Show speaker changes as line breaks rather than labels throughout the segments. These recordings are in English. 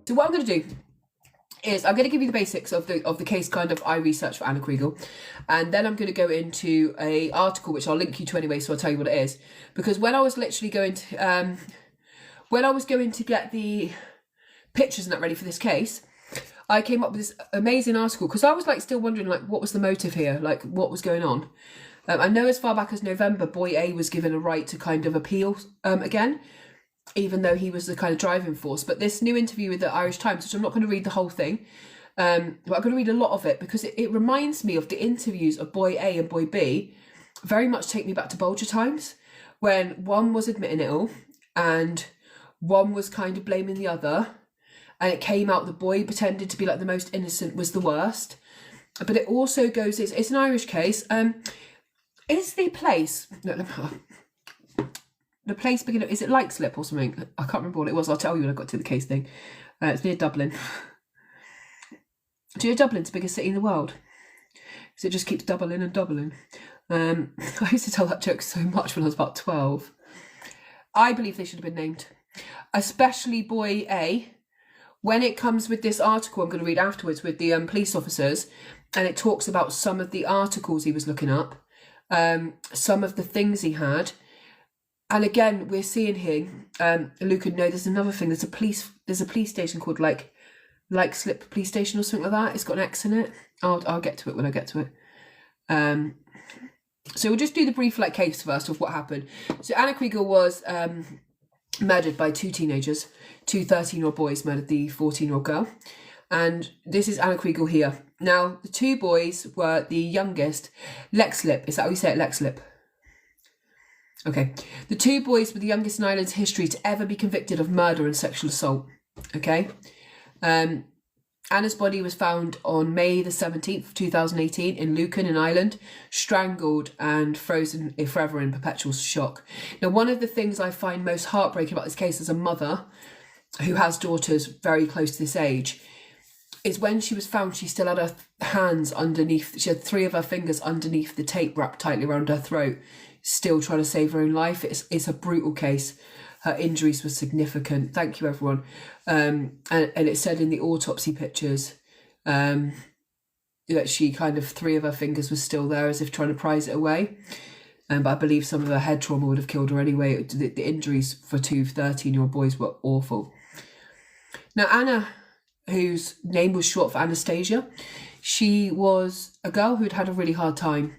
So what I'm going to do is I'm going to give you the basics of the case kind of I researched for Ana Kriégel, and then I'm going to go into a article which I'll link you to anyway, so I'll tell you what it is. Because when I was literally going to get the pictures and that ready for this case, I came up with this amazing article because I was like still wondering like what was the motive here, like what was going on. I know as far back as November, boy A was given a right to kind of appeal again, even though he was the kind of driving force. But this new interview with the Irish Times, which I'm not going to read the whole thing, but I'm going to read a lot of it because it reminds me of the interviews of boy A and boy B, very much take me back to Bulger times, when one was admitting it all and one was kind of blaming the other, and it came out the boy pretended to be like the most innocent was the worst. But it also goes, it's an Irish case. Is the place... No, the place beginning, is it Leixlip or something? I can't remember what it was. I'll tell you when I got to the case thing. It's near Dublin. Do you know Dublin's the biggest city in the world? Because it just keeps doubling and doubling. I used to tell that joke so much when I was about 12. I believe they should have been named. Especially boy A. When it comes with this article I'm going to read afterwards with the police officers, and it talks about some of the articles he was looking up, some of the things he had. And again, we're seeing here, Luca, no, there's another thing. There's a police station called Leixlip Police Station or something like that. It's got an X in it. I'll get to it when I get to it. So we'll just do the brief case first of what happened. So Ana Kriégel was murdered by two teenagers. Two 13-year-old boys murdered the 14-year-old girl. And this is Ana Kriégel here. Now, the two boys were the youngest. Leixlip, is that how you say it, Leixlip? Okay. The two boys were the youngest in Ireland's history to ever be convicted of murder and sexual assault. Okay. Anna's body was found on May the 17th, 2018 in Lucan in Ireland, strangled and frozen forever in perpetual shock. Now, one of the things I find most heartbreaking about this case as a mother who has daughters very close to this age is when she was found, she still had her hands underneath, she had three of her fingers underneath the tape wrapped tightly around her throat, still trying to save her own life. It's a brutal case. Her injuries were significant. Thank you, everyone. And it said in the autopsy pictures that she kind of, three of her fingers were still there as if trying to prise it away. But I believe some of her head trauma would have killed her anyway. The injuries for two 13-year-old boys were awful. Now, Anna, whose name was short for Anastasia, she was a girl who'd had a really hard time.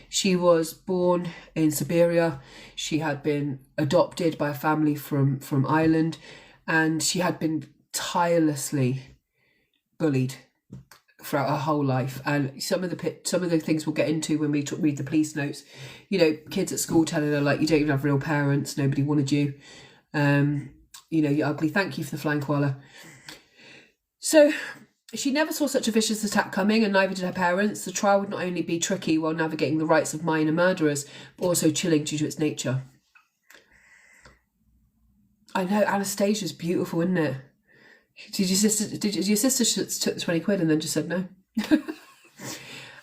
She was born in Siberia. She had been adopted by a family from Ireland, and she had been tirelessly bullied throughout her whole life. And some of the things we'll get into when we read the police notes, you know, kids at school telling her you don't even have real parents, nobody wanted you, you're ugly, thank you for the flying koala. So she never saw such a vicious attack coming, and neither did her parents. The trial would not only be tricky while navigating the rights of minor murderers, but also chilling due to its nature. I know, Anastasia's beautiful, isn't it? Did your sister took the 20 quid and then just said no?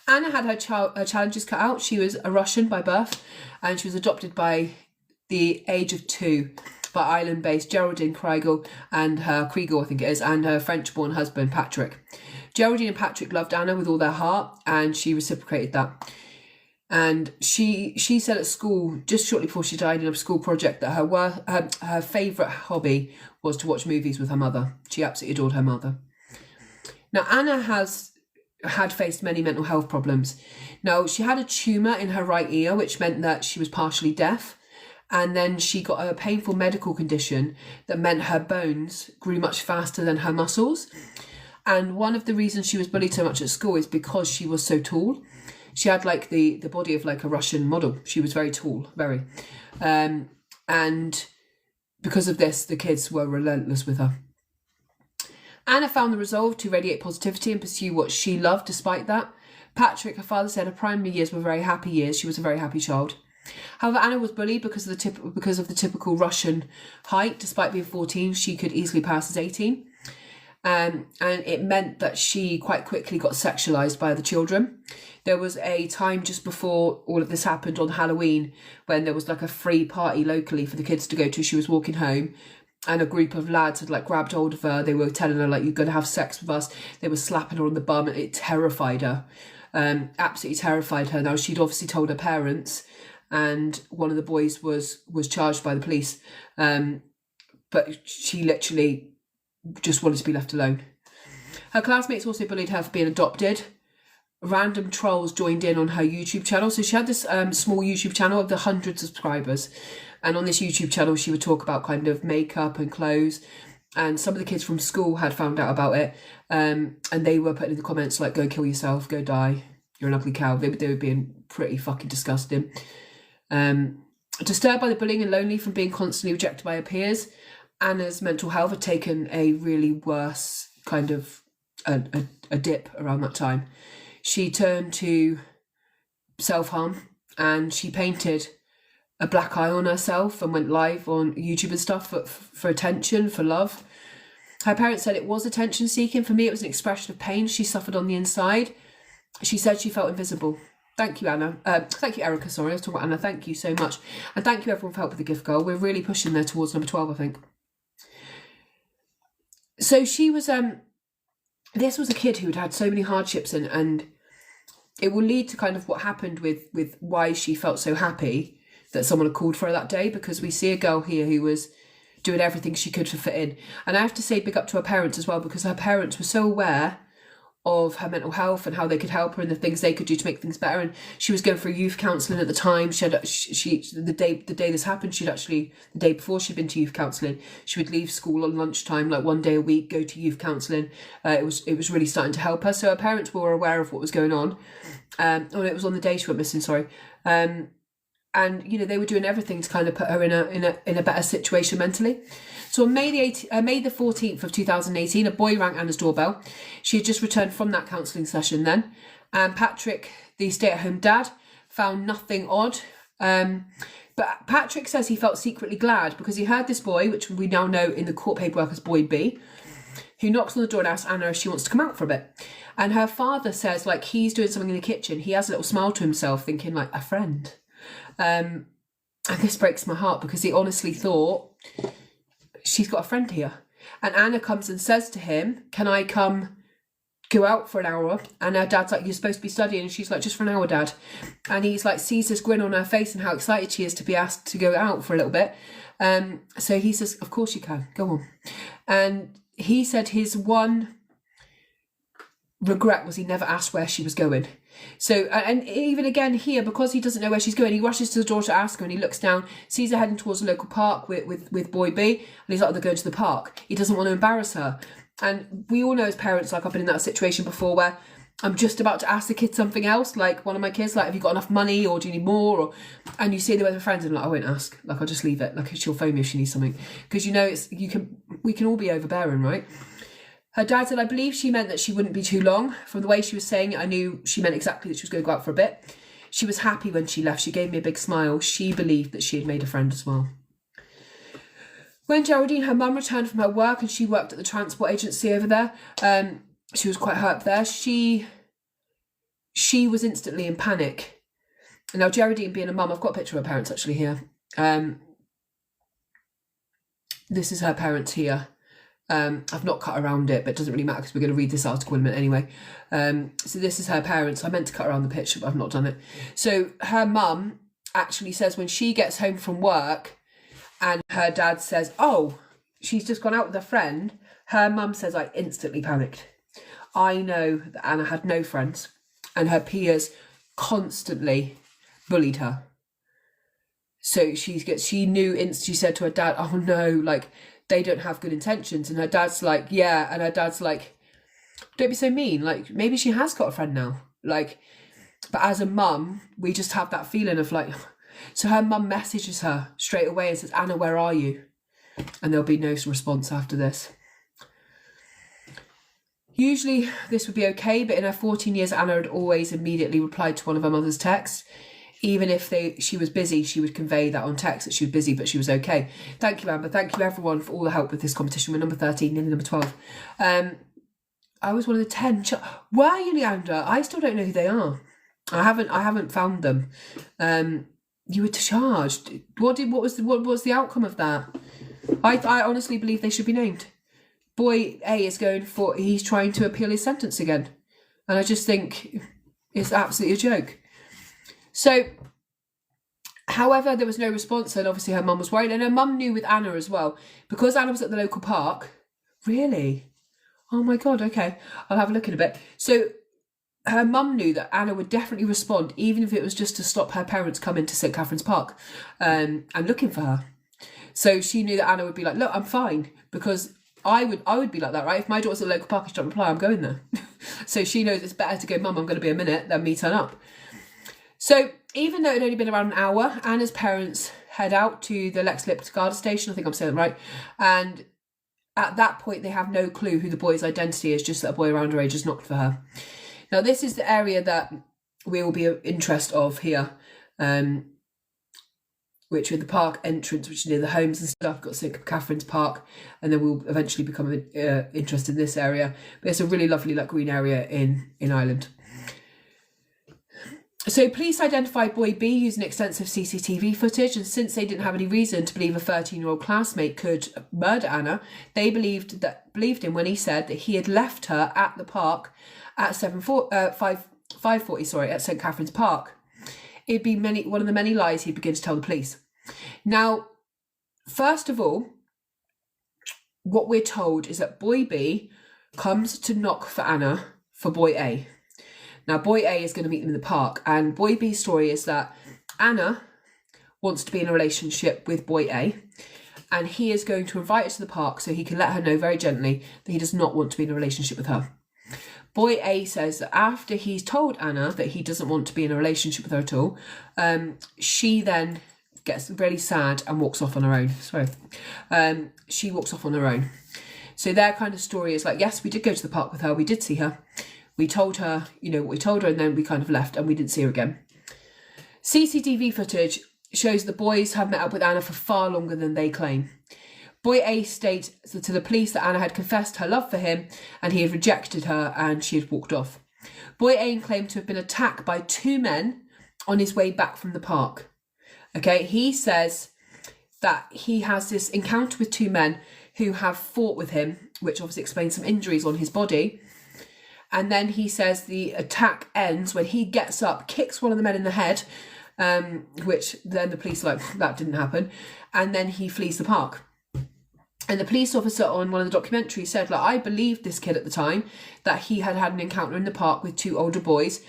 Anna had her challenges cut out. She was a Russian by birth, and she was adopted by the age of 2 by Ireland-based Geraldine Kriégel and her Kriégel, I think it is, and her French-born husband, Patrick. Geraldine and Patrick loved Anna with all their heart, and she reciprocated that. And she said at school, just shortly before she died in a school project, that her favourite hobby was to watch movies with her mother. She absolutely adored her mother. Now, Anna had faced many mental health problems. Now, she had a tumour in her right ear, which meant that she was partially deaf. And then she got a painful medical condition that meant her bones grew much faster than her muscles. And one of the reasons she was bullied so much at school is because she was so tall. She had the body of a Russian model. She was very tall, very. And because of this, the kids were relentless with her. Anna found the resolve to radiate positivity and pursue what she loved despite that. Patrick, her father, said her primary years were very happy years. She was a very happy child. However, Anna was bullied because of the typical Russian height. Despite being 14, she could easily pass as 18. And it meant that she quite quickly got sexualised by the children. There was a time just before all of this happened on Halloween when there was a free party locally for the kids to go to. She was walking home and a group of lads had like grabbed hold of her. They were telling her like, you're going to have sex with us. They were slapping her on the bum, and it terrified her. Absolutely terrified her. Now, she'd obviously told her parents, and one of the boys was charged by the police. But she literally just wanted to be left alone. Her classmates also bullied her for being adopted. Random trolls joined in on her YouTube channel. So she had this small YouTube channel of the 100 subscribers. And on this YouTube channel, she would talk about kind of makeup and clothes. And some of the kids from school had found out about it. And they were putting in the comments like, go kill yourself, go die. You're an ugly cow. They were being pretty fucking disgusting. Disturbed by the bullying and lonely from being constantly rejected by her peers, Anna's mental health had taken a really worse kind of a dip around that time. She turned to self-harm, and she painted a black eye on herself and went live on YouTube and stuff for attention, for love. Her parents said it was attention seeking. For me, it was an expression of pain she suffered on the inside. She said she felt invisible. Thank you, Anna. Thank you, Erica. Sorry, I was talking about Anna. Thank you so much. And thank you, everyone, for helping with the gift goal. We're really pushing there towards number 12, I think. So she was, this was a kid who had had so many hardships, and it will lead to kind of what happened with why she felt so happy that someone had called for her that day, because we see a girl here who was doing everything she could to fit in. And I have to say big up to her parents as well, because her parents were so aware of her mental health and how they could help her and the things they could do to make things better. And she was going for youth counselling at the time. The day this happened, the day before she'd been to youth counselling, she would leave school on lunchtime, like one day a week, go to youth counselling. It was really starting to help her. So her parents were aware of what was going on. It was on the day she went missing, sorry. And you know, they were doing everything to kind of put her in a better situation mentally. So on May the 14th of 2018, a boy rang Anna's doorbell. She had just returned from that counselling session then. And Patrick, the stay-at-home dad, found nothing odd. But Patrick says he felt secretly glad because he heard this boy, which we now know in the court paperwork as Boy B, who knocks on the door and asks Anna if she wants to come out for a bit. And her father says, like, he's doing something in the kitchen. He has a little smile to himself, thinking, like, a friend. And this breaks my heart because he honestly thought, she's got a friend here. And Anna comes and says to him, can I go out for an hour? And her dad's like, you're supposed to be studying. And she's like, just for an hour, Dad. And he's like, sees this grin on her face and how excited she is to be asked to go out for a little bit. So he says, of course you can, go on. And he said his one regret was he never asked where she was going. So, and even again here, because he doesn't know where she's going, he rushes to the door to ask her, and he looks down, sees her heading towards a local park with Boy B, and he's like, they're going to the park. He doesn't want to embarrass her. And we all know as parents, like, I've been in that situation before where I'm just about to ask the kid something else, like one of my kids, like, have you got enough money, or do you need more? And you see them with her friends and like, I won't ask, like, I'll just leave it, like, she'll phone me if she needs something. Because you know, we can all be overbearing, right? Her dad said, I believe she meant that she wouldn't be too long. From the way she was saying it, I knew she meant exactly that she was going to go out for a bit. She was happy when she left. She gave me a big smile. She believed that she had made a friend as well. When Geraldine, her mum, returned from her work, and she worked at the transport agency over there, she was quite hurt there. She was instantly in panic. And now Geraldine being a mum, I've got a picture of her parents actually here. This is her parents here. I've not cut around it, but it doesn't really matter because we're going to read this article in a minute anyway. So this is her parents. I meant to cut around the picture, but I've not done it. So her mum actually says when she gets home from work and her dad says, oh, she's just gone out with a friend, her mum says, I instantly panicked. I know that Anna had no friends and her peers constantly bullied her. So she knew, she said to her dad, oh no, like, they don't have good intentions. And her dad's like, yeah. And her dad's like, don't be so mean. Like, maybe she has got a friend now. Like, but as a mum, we just have that feeling of like, so her mum messages her straight away and says, Anna, where are you? And there'll be no response after this. Usually this would be okay, but in her 14 years, Anna had always immediately replied to one of her mother's texts. Even if she was busy, she would convey that on text that she was busy, but she was okay. Thank you, Amber. Thank you, everyone, for all the help with this competition. We're number 13, nearly number 12. I was one of the 10. Were you, Leander? I still don't know who they are. I haven't found them. You were charged. What was the outcome of that? I honestly believe they should be named. Boy A is he's trying to appeal his sentence again. And I just think it's absolutely a joke. So, however, there was no response, and obviously her mum was worried, and her mum knew with Anna as well. Because Anna was at the local park. Really? Oh my God, okay. I'll have a look in a bit. So, her mum knew that Anna would definitely respond, even if it was just to stop her parents coming to St. Catherine's Park and looking for her. So she knew that Anna would be like, look, I'm fine, because I would be like that, right? If my daughter's at the local park and she don't reply, I'm going there. So she knows it's better to go, Mum, I'm going to be a minute, than me turn up. So even though it had only been around an hour, Anna's parents head out to the Lexlip Garda station, I think I'm saying that right, and at that point they have no clue who the boy's identity is, just that a boy around her age has knocked for her. Now, this is the area that we will be of interest of here, which with the park entrance, which is near the homes and stuff, got St. Catherine's Park, and then we'll eventually become interested in this area. But it's a really lovely green area in Ireland. So police identified boy B using extensive CCTV footage, and since they didn't have any reason to believe a 13-year-old classmate could murder Anna, they believed him when he said that he had left her at the park at 5:40 at St. Catherine's Park. It'd be one of the many lies he'd begin to tell the police. Now, first of all, what we're told is that boy B comes to knock for Anna for boy A. Now, boy A is going to meet them in the park, and boy B's story is that Anna wants to be in a relationship with boy A, and he is going to invite her to the park so he can let her know very gently that he does not want to be in a relationship with her. Boy A says that after he's told Anna that he doesn't want to be in a relationship with her at all, she then gets really sad and walks off on her own. She walks off on her own. So their kind of story is like, yes, we did go to the park with her. We did see her. We told her, what we told her, and then we kind of left and we didn't see her again. CCTV footage shows the boys have met up with Anna for far longer than they claim. Boy A states to the police that Anna had confessed her love for him and he had rejected her and she had walked off. Boy A claimed to have been attacked by two men on his way back from the park. Okay, he says that he has this encounter with two men who have fought with him, which obviously explains some injuries on his body. And then he says the attack ends when he gets up, kicks one of the men in the head, which then the police are like, that didn't happen. And then he flees the park. And the police officer on one of the documentaries said, I believed this kid at the time that he had had an encounter in the park with two older boys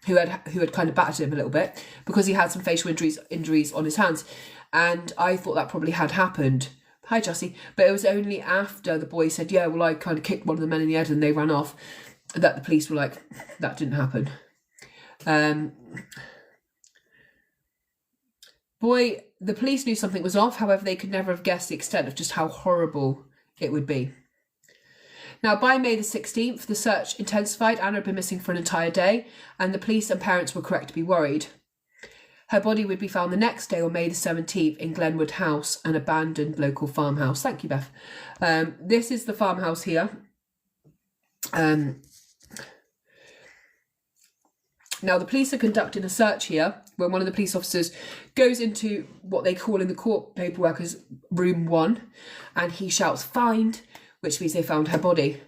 who had kind of battered him a little bit because he had some facial injuries on his hands. And I thought that probably had happened. Hi, Jessie. But it was only after the boy said, yeah, well, I kind of kicked one of the men in the head and they ran off, that the police were like, that didn't happen. The police knew something was off, however, they could never have guessed the extent of just how horrible it would be. Now, by May the 16th, the search intensified. Anna had been missing for an entire day, and the police and parents were correct to be worried. Her body would be found the next day on May the 17th in Glenwood House, an abandoned local farmhouse. Thank you, Beth. This is the farmhouse here. Now, the police are conducting a search here when one of the police officers goes into what they call in the court paperwork as room 1, and he shouts, "Find," which means they found her body.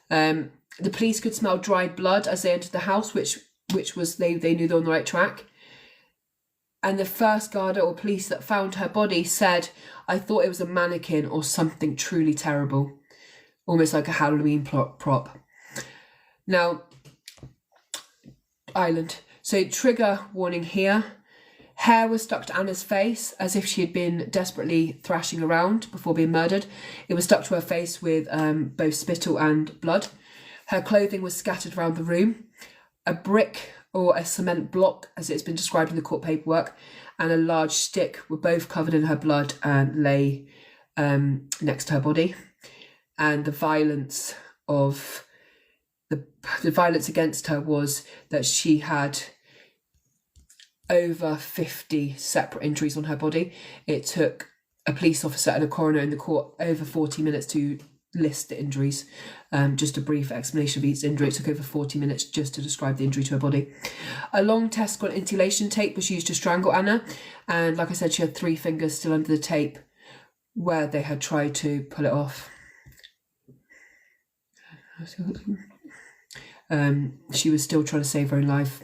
The police could smell dried blood as they entered the house, which was they knew they were on the right track. And the first Garda or police that found her body said, "I thought it was a mannequin or something truly terrible, almost like a Halloween prop." Now, Ireland. So trigger warning here. Hair was stuck to Anna's face as if she had been desperately thrashing around before being murdered. It was stuck to her face with both spittle and blood. Her clothing was scattered around the room. A brick or a cement block, as it's been described in the court paperwork, and a large stick were both covered in her blood and lay next to her body. And the violence of the violence against her was that she had over 50 separate injuries on her body. It took a police officer and a coroner in the court over 40 minutes to list the injuries. Just a brief explanation of each injury. It took over 40 minutes just to describe the injury to her body. A long Tesco insulation tape was used to strangle Anna, and like I said, she had 3 fingers still under the tape where they had tried to pull it off. She was still trying to save her own life.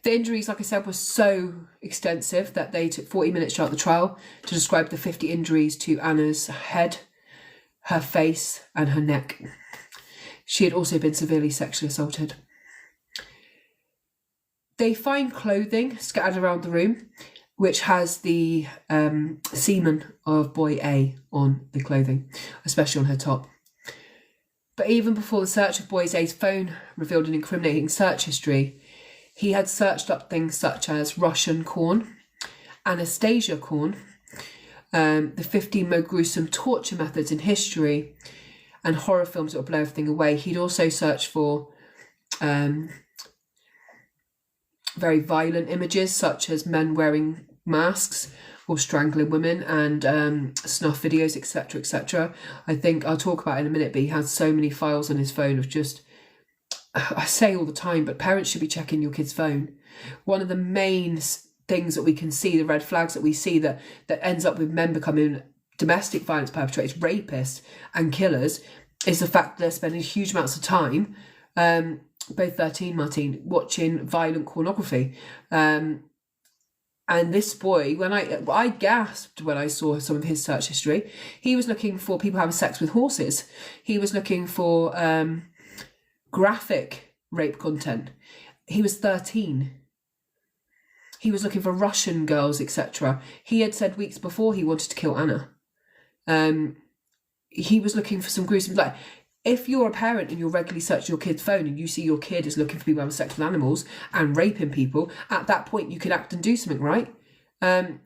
The injuries, like I said, were so extensive that they took 40 minutes throughout the trial to describe the 50 injuries to Anna's head, her face, and her neck. She had also been severely sexually assaulted. They find clothing scattered around the room, which has the semen of boy A on the clothing, especially on her top. But even before the search of boy A's phone revealed an incriminating search history, he had searched up things such as Russian corn, Anastasia corn, the 15 most gruesome torture methods in history, and horror films that would blow everything away. He'd also searched for very violent images such as men wearing masks or strangling women, and snuff videos, etc., etc. I think I'll talk about it in a minute, but he has so many files on his phone of just, I say all the time, but parents should be checking your kid's phone. One of the main things that we can see, the red flags that we see that ends up with men becoming domestic violence perpetrators, rapists and killers, is the fact that they're spending huge amounts of time, both 13, Martine, watching violent pornography. And this boy, when I gasped when I saw some of his search history. He was looking for people having sex with horses. He was looking for graphic rape content. He was 13. He was looking for Russian girls, etc. He had said weeks before he wanted to kill Anna. He was looking for some gruesome, like, if you're a parent and you're regularly searching your kid's phone and you see your kid is looking for people having sex with animals and raping people, at that point you could act and do something, right?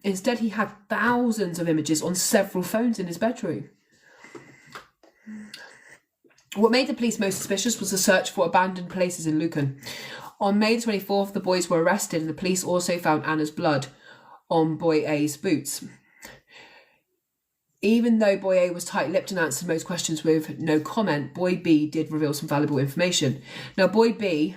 Instead, he had thousands of images on several phones in his bedroom. What made the police most suspicious was the search for abandoned places in Lucan. On May 24th, the boys were arrested, and the police also found Anna's blood on boy A's boots. Even though boy A was tight-lipped and answered most questions with no comment, boy B did reveal some valuable information. Now, boy B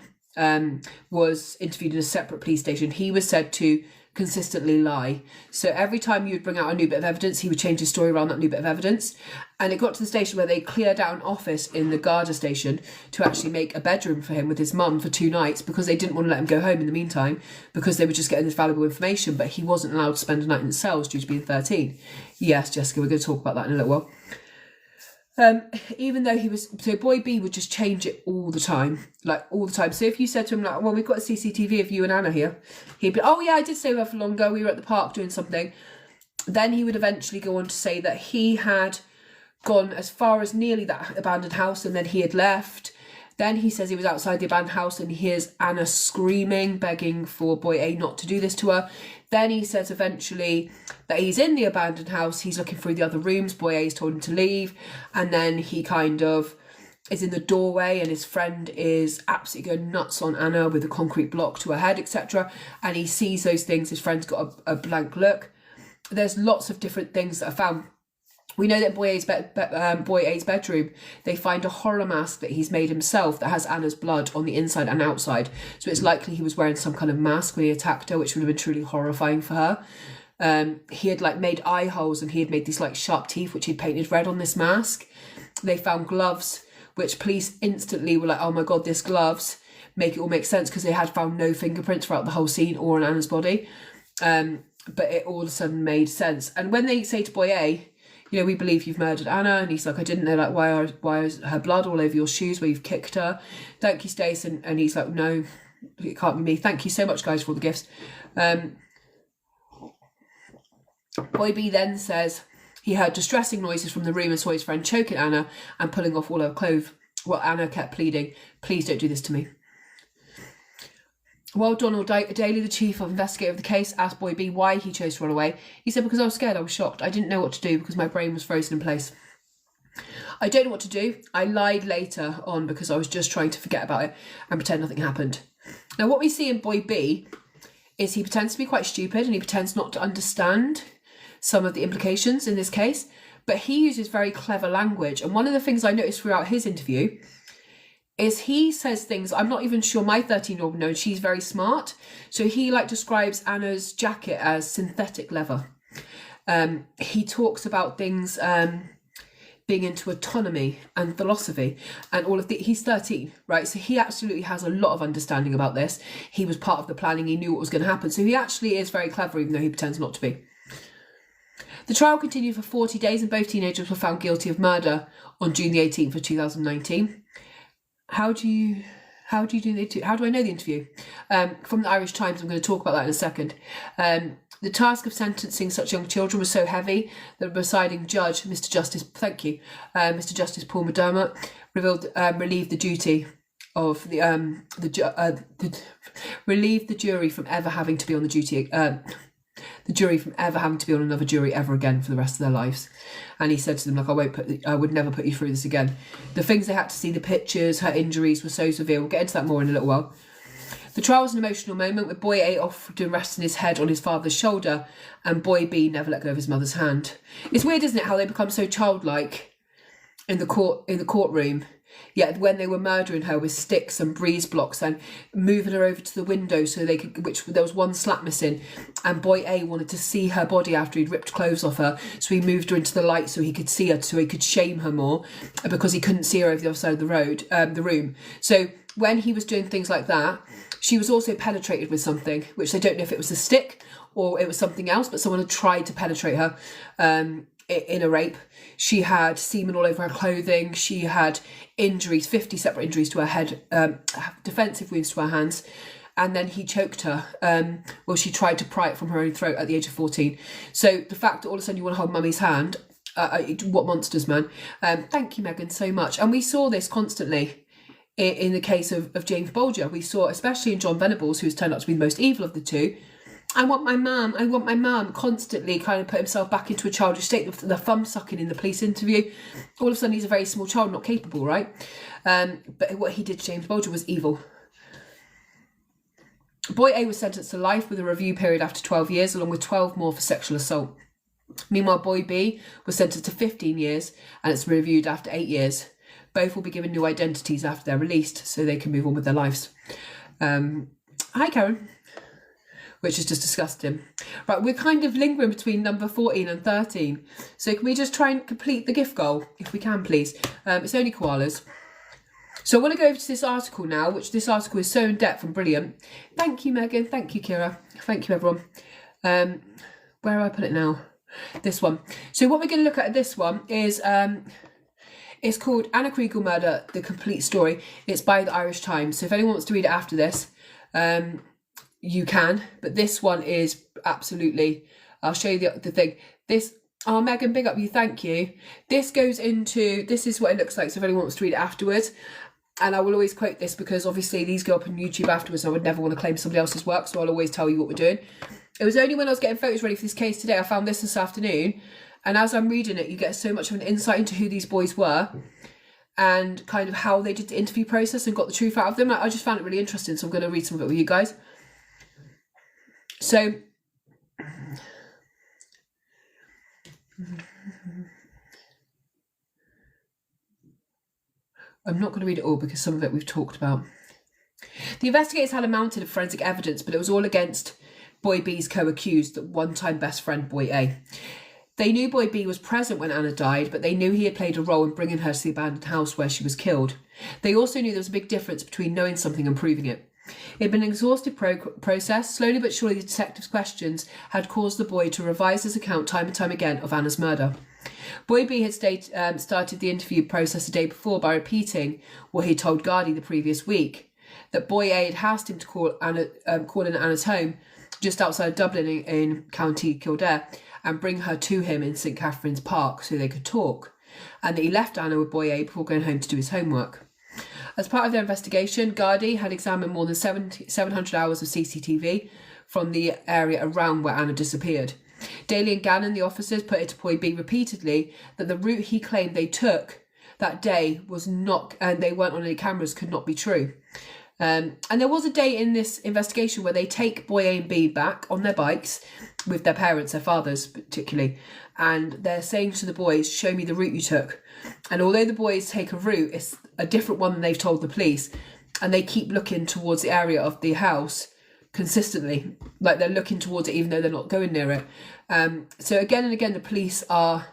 was interviewed in a separate police station. He was said to consistently lie. So every time you would bring out a new bit of evidence, he would change his story around that new bit of evidence. And it got to the station where they cleared out an office in the Garda station to actually make a bedroom for him with his mum for 2 nights, because they didn't want to let him go home in the meantime, because they were just getting this valuable information, but he wasn't allowed to spend a night in the cells due to being 13. Yes, Jessica, we're going to talk about that in a little while. Even though so boy B would just change it all the time. So if you said to him, like, well, we've got a CCTV of you and Anna here, he'd be, oh yeah, I did stay with her for longer, we were at the park doing something. Then he would eventually go on to say that he had gone as far as nearly that abandoned house and then he had left. Then he says he was outside the abandoned house and he hears Anna screaming, begging for boy A not to do this to her. Then he says eventually that he's in the abandoned house, he's looking through the other rooms, boy A's told him to leave, and then he kind of is in the doorway and his friend is absolutely going nuts on Anna with a concrete block to her head, etc. And he sees those things, his friend's got a blank look. There's lots of different things that are found. We know that boy A's bedroom, they find a horror mask that he's made himself that has Anna's blood on the inside and outside. So it's likely he was wearing some kind of mask when he attacked her, which would have been truly horrifying for her. He had made eye holes and he had made these sharp teeth, which he'd painted red on this mask. They found gloves, which police instantly were like, oh my God, this gloves make it all make sense, because they had found no fingerprints throughout the whole scene or on Anna's body. But it all of a sudden made sense. And when they say to boy A, we believe you've murdered Anna, and he's like, I didn't know, why is her blood all over your shoes where you've kicked her? Thank you, Stace. And he's like, no, it can't be me. Thank you so much, guys, for all the gifts. Boy B then says he heard distressing noises from the room and saw his friend choking Anna and pulling off all her clothes. Well, Anna kept pleading, please don't do this to me. While Donald Daly, the chief of investigator of the case, asked boy B why he chose to run away, he said, because I was scared, I was shocked. I didn't know what to do because my brain was frozen in place. I don't know what to do. I lied later on because I was just trying to forget about it and pretend nothing happened. Now, what we see in boy B is he pretends to be quite stupid and he pretends not to understand some of the implications in this case, but he uses very clever language. And one of the things I noticed throughout his interview is he says things I'm not even sure my 13-year-old would know, and she's very smart. So he describes Anna's jacket as synthetic leather. he talks about things being into autonomy and philosophy and all of the, he's 13, right? So he absolutely has a lot of understanding about this. He was part of the planning, he knew what was going to happen. So he actually is very clever, even though he pretends not to be. The trial continued for 40 days and both teenagers were found guilty of murder on June the 18th of 2019. How do I know the interview? From the Irish Times, I'm going to talk about that in a second. The task of sentencing such young children was so heavy that the presiding judge, Mr. Justice Paul McDermott, relieved the duty of relieved the jury from ever having to be on the duty. The jury from ever having to be on another jury ever again for the rest of their lives. And he said to them, like, I would never put you through this again. The things they had to see, the pictures, her injuries were so severe. We'll get into that more in a little while. The trial was an emotional moment with boy A often resting his head on his father's shoulder and boy B never let go of his mother's hand. It's weird, isn't it, how they become so childlike in the courtroom. Yet when they were murdering her with sticks and breeze blocks and moving her over to the window so they could, which there was one slat missing, and boy A wanted to see her body after he'd ripped clothes off her, so he moved her into the light so he could see her, so he could shame her more, because he couldn't see her over the other side of the room. So when he was doing things like that, she was also penetrated with something, which they don't know if it was a stick or it was something else, but someone had tried to penetrate her in a rape. She had semen all over her clothing. She had injuries, 50 separate injuries to her head, defensive wounds to her hands. And then he choked her. She tried to pry it from her own throat at the age of 14. So the fact that all of a sudden you want to hold mummy's hand, what monsters, man. Thank you, Megan, so much. And we saw this constantly in the case of James Bolger. We saw, especially in John Venables, who's turned out to be the most evil of the two, I want my mum, constantly kind of put himself back into a childish state, the thumb sucking in the police interview. All of a sudden he's a very small child, not capable, right? But what he did to James Bolger was evil. Boy A was sentenced to life with a review period after 12 years, along with 12 more for sexual assault. Meanwhile, boy B was sentenced to 15 years and it's reviewed after 8 years. Both will be given new identities after they're released so they can move on with their lives. Hi, Karen. Which is just disgusting. Right, we're kind of lingering between number 14 and 13. So can we just try and complete the gift goal, if we can, please? It's only koalas. So I want to go over to this article now, which this article is so in-depth and brilliant. Thank you, Megan. Thank you, Kira. Thank you, everyone. Where do I put it now? This one. So what we're going to look at this one is... it's called Ana Kriégel Murder, The Complete Story. It's by the Irish Times. So if anyone wants to read it after this... you can, but this one is absolutely, I'll show you the thing. This, oh, Megan, big up you, thank you. This goes into, this is what it looks like, so if anyone wants to read it afterwards. And I will always quote this because obviously these go up on YouTube afterwards and I would never want to claim somebody else's work, so I'll always tell you what we're doing. It was only when I was getting photos ready for this case today, I found this afternoon, and as I'm reading it, you get so much of an insight into who these boys were and kind of how they did the interview process and got the truth out of them. I just found it really interesting, so I'm going to read some of it with you guys. So, I'm not going to read it all because some of it we've talked about. The investigators had a mountain of forensic evidence, but it was all against boy B's co-accused, the one-time best friend, boy A. They knew boy B was present when Anna died, but they knew he had played a role in bringing her to the abandoned house where she was killed. They also knew there was a big difference between knowing something and proving it. It had been an exhaustive process. Slowly but surely the detective's questions had caused the boy to revise his account time and time again of Anna's murder. Boy B had started the interview process the day before by repeating what he told Gardaí the previous week, that boy A had asked him to call in Anna's home just outside Dublin in County Kildare and bring her to him in St Catherine's Park so they could talk, and that he left Anna with boy A before going home to do his homework. As part of their investigation, Gardaí had examined more than 700 hours of CCTV from the area around where Anna disappeared. Daly and Gannon, the officers, put it to boy B repeatedly that the route he claimed they took that day was not, and they weren't on any cameras, could not be true. And there was a day in this investigation where they take boy A and B back on their bikes with their parents, their fathers particularly, and they're saying to the boys, show me the route you took. And although the boys take a route, it's a different one than they've told the police, and they keep looking towards the area of the house consistently, like they're looking towards it even though they're not going near it. So again and again, the police are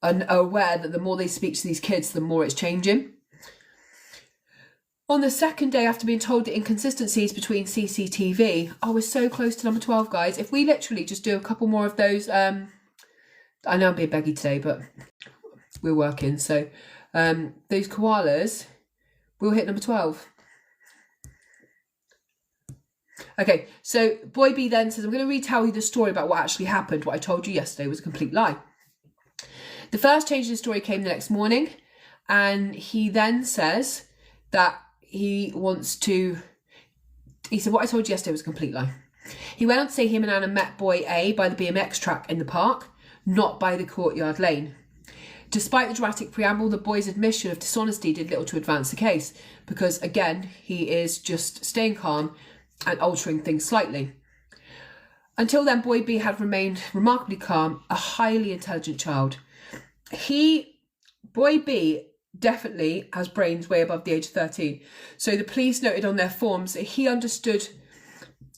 aware that the more they speak to these kids, the more it's changing. On the second day, after being told the inconsistencies between CCTV, I was so close to number 12, guys. If we literally just do a couple more of those, I know I'm being beggy today, but we're working. So those koalas, we'll hit number 12. Okay, so Boy B then says, I'm going to retell you the story about what actually happened. What I told you yesterday was a complete lie. The first change in the story came the next morning, and he then says that he said, what I told you yesterday was a complete lie. He went on to say him and Anna met boy A by the BMX track in the park, not by the courtyard lane. Despite the dramatic preamble, the boy's admission of dishonesty did little to advance the case, because again, he is just staying calm and altering things slightly. Until then, Boy B had remained remarkably calm, a highly intelligent child. Boy B definitely has brains way above the age of 13. So the police noted on their forms that he understood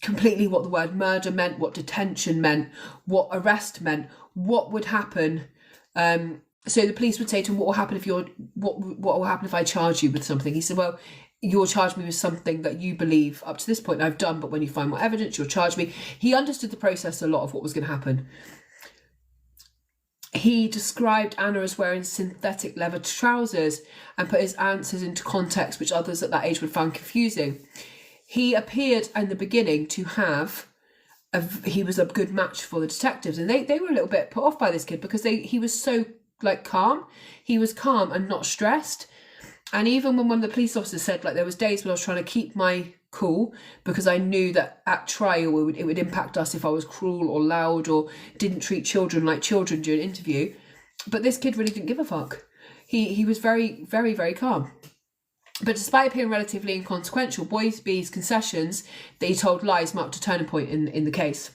completely what the word murder meant, what detention meant, what arrest meant, what would happen. So the police would say to him, what will happen if I charge you with something? He said, well, you'll charge me with something that you believe up to this point I've done, but when you find more evidence, you'll charge me. He understood the process, a lot of what was going to happen. He described Anna as wearing synthetic leather trousers and put his answers into context which others at that age would find confusing. He appeared in the beginning to have, he was a good match for the detectives, and they were a little bit put off by this kid because he was so calm. He was calm and not stressed. And even when one of the police officers said, there was days when I was trying to keep my cool because I knew that at trial it would impact us if I was cruel or loud or didn't treat children like children during an interview. But this kid really didn't give a fuck. He was very, very, very calm. But despite appearing relatively inconsequential, Boy B's concessions that he told lies marked a turning point in the case.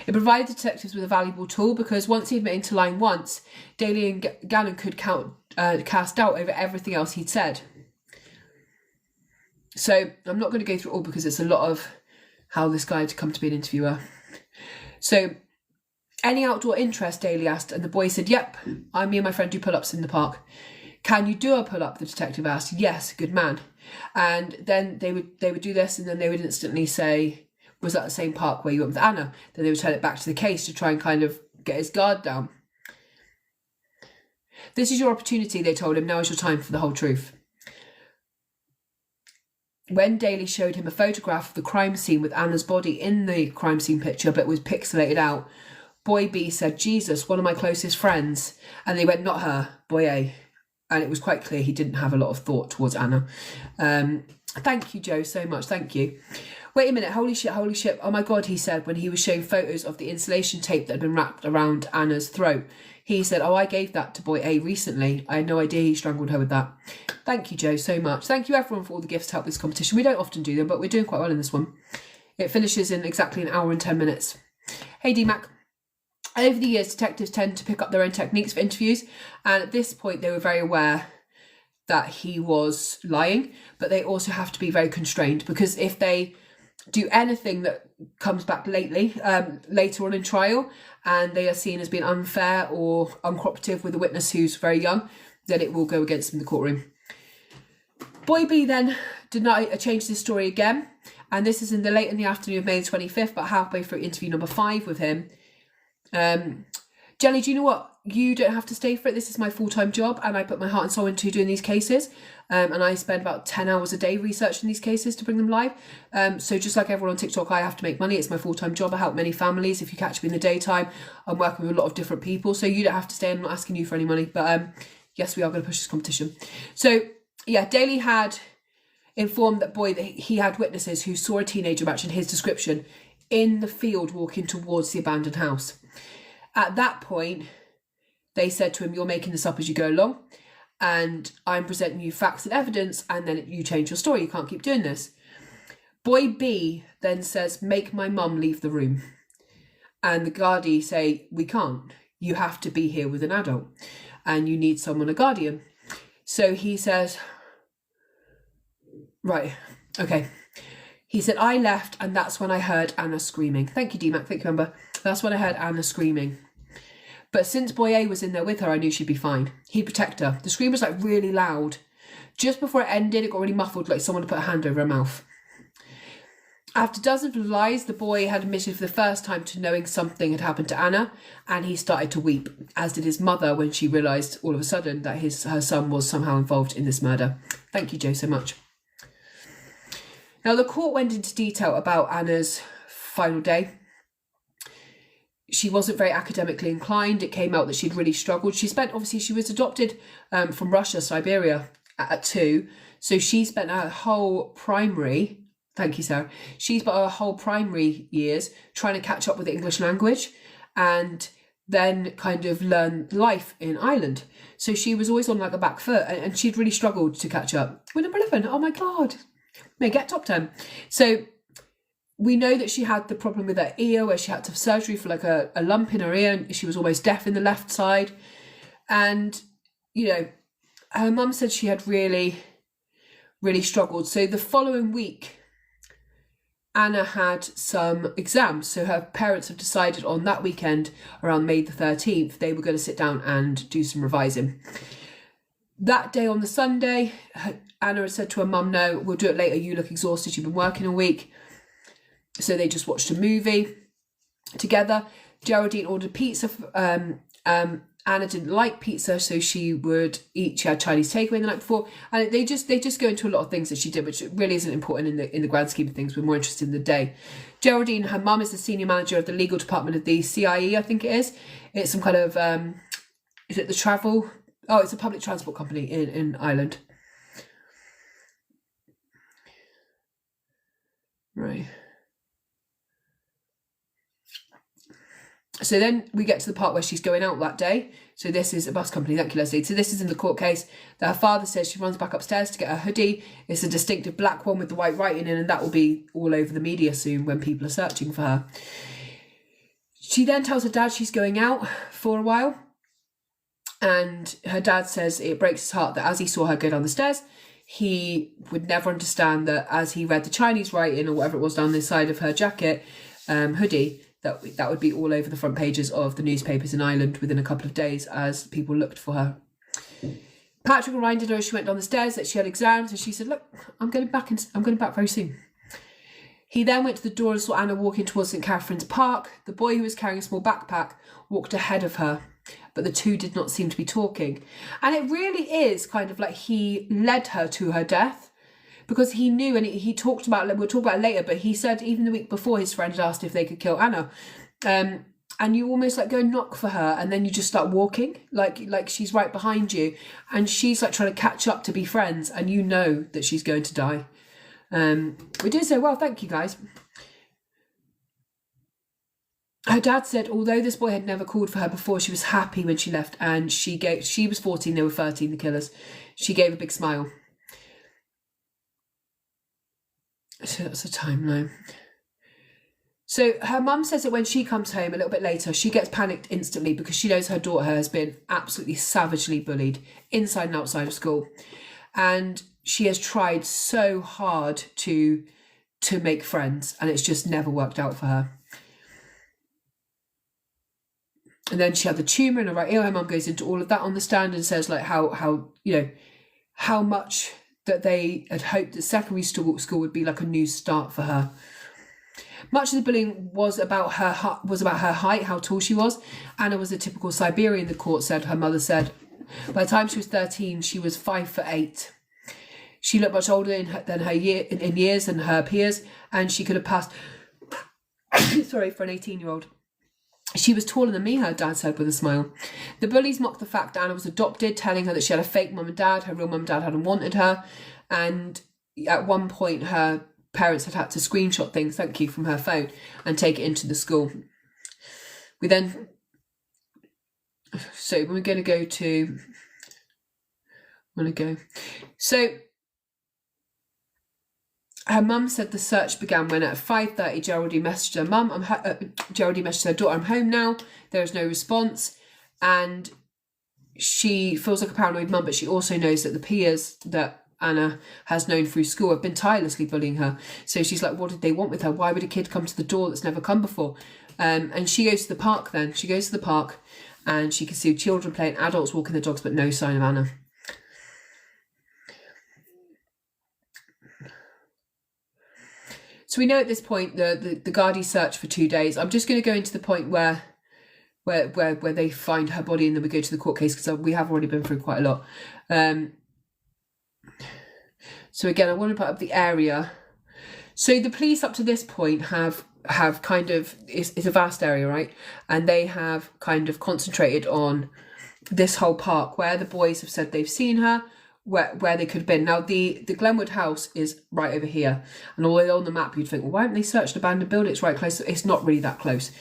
It provided detectives with a valuable tool because once he admitted to lying once, Daly and Gannon could cast doubt over everything else he'd said. So I'm not going to go through it all because it's a lot of how this guy had to come to be an interviewer. So, any outdoor interest, Daly asked, and the boy said, yep, me and my friend do pull-ups in the park. Can you do a pull-up? The detective asked. Yes, good man. And then they would do this, and then they would instantly say, was that the same park where you went with Anna? Then they would turn it back to the case to try and kind of get his guard down. This is your opportunity, they told him. Now is your time for the whole truth. When Daly showed him a photograph of the crime scene with Anna's body in the crime scene picture, but was pixelated out, Boy B said, Jesus, one of my closest friends. And they went, not her, Boy A. And it was quite clear he didn't have a lot of thought towards Anna. Thank you, Joe, so much. Thank you. Wait a minute. Holy shit. Oh, my God, he said when he was showing photos of the insulation tape that had been wrapped around Anna's throat. He said, I gave that to Boy A recently. I had no idea he strangled her with that. Thank you, Joe, so much. Thank you, everyone, for all the gifts to help this competition. We don't often do them, but we're doing quite well in this one. It finishes in exactly an hour and 10 minutes. Hey, D-Mac. Over the years, detectives tend to pick up their own techniques for interviews, and at this point, they were very aware that he was lying, but they also have to be very constrained, because if they do anything that comes back later on in trial, and they are seen as being unfair or uncooperative with a witness who's very young, then it will go against them in the courtroom. Boy B then changed his story again, and this is late in the afternoon of May the 25th, but halfway through interview number 5 with him. Jelly, do you know what? You don't have to stay for it. This is my full-time job, and I put my heart and soul into doing these cases. And I spend about 10 hours a day researching these cases to bring them live. So just like everyone on TikTok, I have to make money. It's my full-time job. I help many families. If you catch me in the daytime, I'm working with a lot of different people. So you don't have to stay. I'm not asking you for any money. But yes, we are going to push this competition. So yeah, Daly had informed that boy that he had witnesses who saw a teenager matching his description in the field walking towards the abandoned house. At that point, they said to him, you're making this up as you go along, and I'm presenting you facts and evidence, and then you change your story. You can't keep doing this. Boy B then says, make my mum leave the room. And the Gardaí say, we can't. You have to be here with an adult, and you need someone, a guardian. So he says, right, okay. He said, I left and that's when I heard Anna screaming. Thank you, DMAC. Thank you, Amber. That's when I heard Anna screaming. But since boy A was in there with her, I knew she'd be fine. He'd protect her. The scream was like really loud. Just before it ended, it got really muffled, like someone had put a hand over her mouth. After dozens of lies, the boy had admitted for the first time to knowing something had happened to Anna, and he started to weep, as did his mother when she realised all of a sudden that her son was somehow involved in this murder. Thank you, Joe, so much. Now, the court went into detail about Anna's final day. She wasn't very academically inclined. It came out that she'd really struggled. She was adopted from Russia, Siberia, at 2. So she spent her whole primary... Thank you, Sarah. She spent her whole primary years trying to catch up with the English language and then kind of learn life in Ireland. So she was always on like a back foot and she'd really struggled to catch up. We're number 11. Oh my God. May get top 10. So we know that she had the problem with her ear where she had to have surgery for like a lump in her ear and she was almost deaf in the left side. And, you know, her mum said she had really, really struggled. So the following week, Anna had some exams. So her parents have decided on that weekend, around May the 13th, they were going to sit down and do some revising. That day on the Sunday, Anna had said to her mum, no, we'll do it later. You look exhausted. You've been working a week. So they just watched a movie together. Geraldine ordered pizza. Anna didn't like pizza, so she had Chinese takeaway the night before. And they just go into a lot of things that she did, which really isn't important in the grand scheme of things. We're more interested in the day. Geraldine, her mum, is the senior manager of the legal department of the CIE, I think it is. It's some kind of, is it the travel? Oh, it's a public transport company in Ireland. Right. So then we get to the part where she's going out that day. So this is a bus company. Thank you, Leslie. So this is in the court case that her father says she runs back upstairs to get her hoodie. It's a distinctive black one with the white writing in, and that will be all over the media soon when people are searching for her. She then tells her dad she's going out for a while. And her dad says it breaks his heart that as he saw her go down the stairs, he would never understand that as he read the Chinese writing or whatever it was down the side of her jacket, hoodie, that would be all over the front pages of the newspapers in Ireland within a couple of days as people looked for her. Patrick reminded her as she went down the stairs that she had exams, and she said, look, I'm going back very soon. He then went to the door and saw Anna walking towards St. Catherine's Park. The boy who was carrying a small backpack walked ahead of her, but the two did not seem to be talking. And it really is kind of like he led her to her death. Because he knew, and he talked about, we'll talk about it later, but he said even the week before his friend had asked if they could kill Anna. And you almost like go and knock for her and then you just start walking, like she's right behind you. And she's like trying to catch up to be friends and you know that she's going to die. We did so well, thank you guys. Her dad said, although this boy had never called for her before, she was happy when she left. And she was 14, they were 13, the killers. She gave a big smile. So that's a timeline. So her mum says that when she comes home a little bit later, she gets panicked instantly because she knows her daughter has been absolutely savagely bullied inside and outside of school. And she has tried so hard to make friends and it's just never worked out for her. And then she had the tumour in her right ear. Her mum goes into all of that on the stand and says like how much that they had hoped that secondary school would be like a new start for her. Much of the bullying was about her height, how tall she was. Anna was a typical Siberian, the court said. Her mother said by the time she was 13, she was 5'8". She looked much older in years than her peers, and she could have passed for an 18-year-old. She was taller than me, her dad said with a smile. The bullies mocked the fact that Anna was adopted, telling her that she had a fake mum and dad. Her real mum and dad hadn't wanted her. And at one point, her parents had to screenshot things, thank you, from her phone and take it into the school. So we're going to go to... So her mum said the search began when at 5:30 Geraldine messaged her mum. Geraldine messaged her daughter, I'm home now. There is no response. And she feels like a paranoid mum, but she also knows that the peers that Anna has known through school have been tirelessly bullying her. So she's like, what did they want with her? Why would a kid come to the door that's never come before? And she goes to the park then. She goes to the park and she can see children playing, adults walking their dogs, but no sign of Anna. So we know at this point the Gardaí search for 2 days. I'm just going to go into the point where they find her body and then we go to the court case because we have already been through quite a lot. So again, I want to put up the area. So the police up to this point have kind of, it's a vast area, right? And they have kind of concentrated on this whole park where the boys have said they've seen her, where they could have been. Now, the Glenwood house is right over here. And although on the map you'd think, well, why haven't they searched an abandoned building? It's right close. It's not really that close.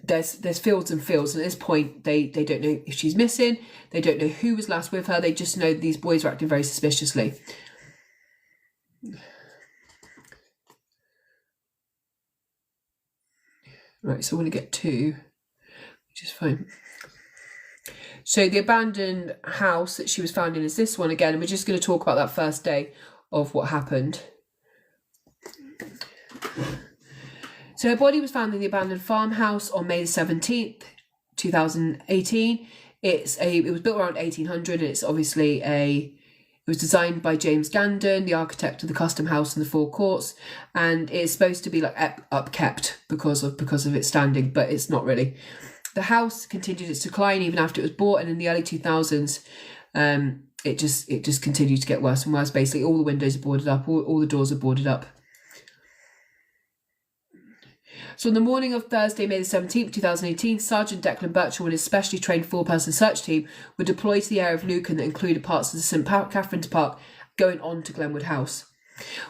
There's fields and fields. And at this point, they don't know if she's missing. They don't know who was last with her. They just know these boys are acting very suspiciously. Right, so I want to get to, which is fine. So the abandoned house that she was found in is this one again. And we're just going to talk about that first day of what happened. So her body was found in the abandoned farmhouse on May 17th, 2018. It was built around 1800 and it's obviously it was designed by James Gandon, the architect of the Custom House and the Four Courts, and it's supposed to be like upkept because of its standing, but it's not really. The house continued its decline even after it was bought, and in the early 2000s, it just continued to get worse and worse. Basically, all the windows are boarded up, all the doors are boarded up. So on the morning of Thursday, May the 17th, 2018, Sergeant Declan Birchall and his specially trained 4-person search team were deployed to the area of Lucan that included parts of the St Catherine's Park going on to Glenwood House.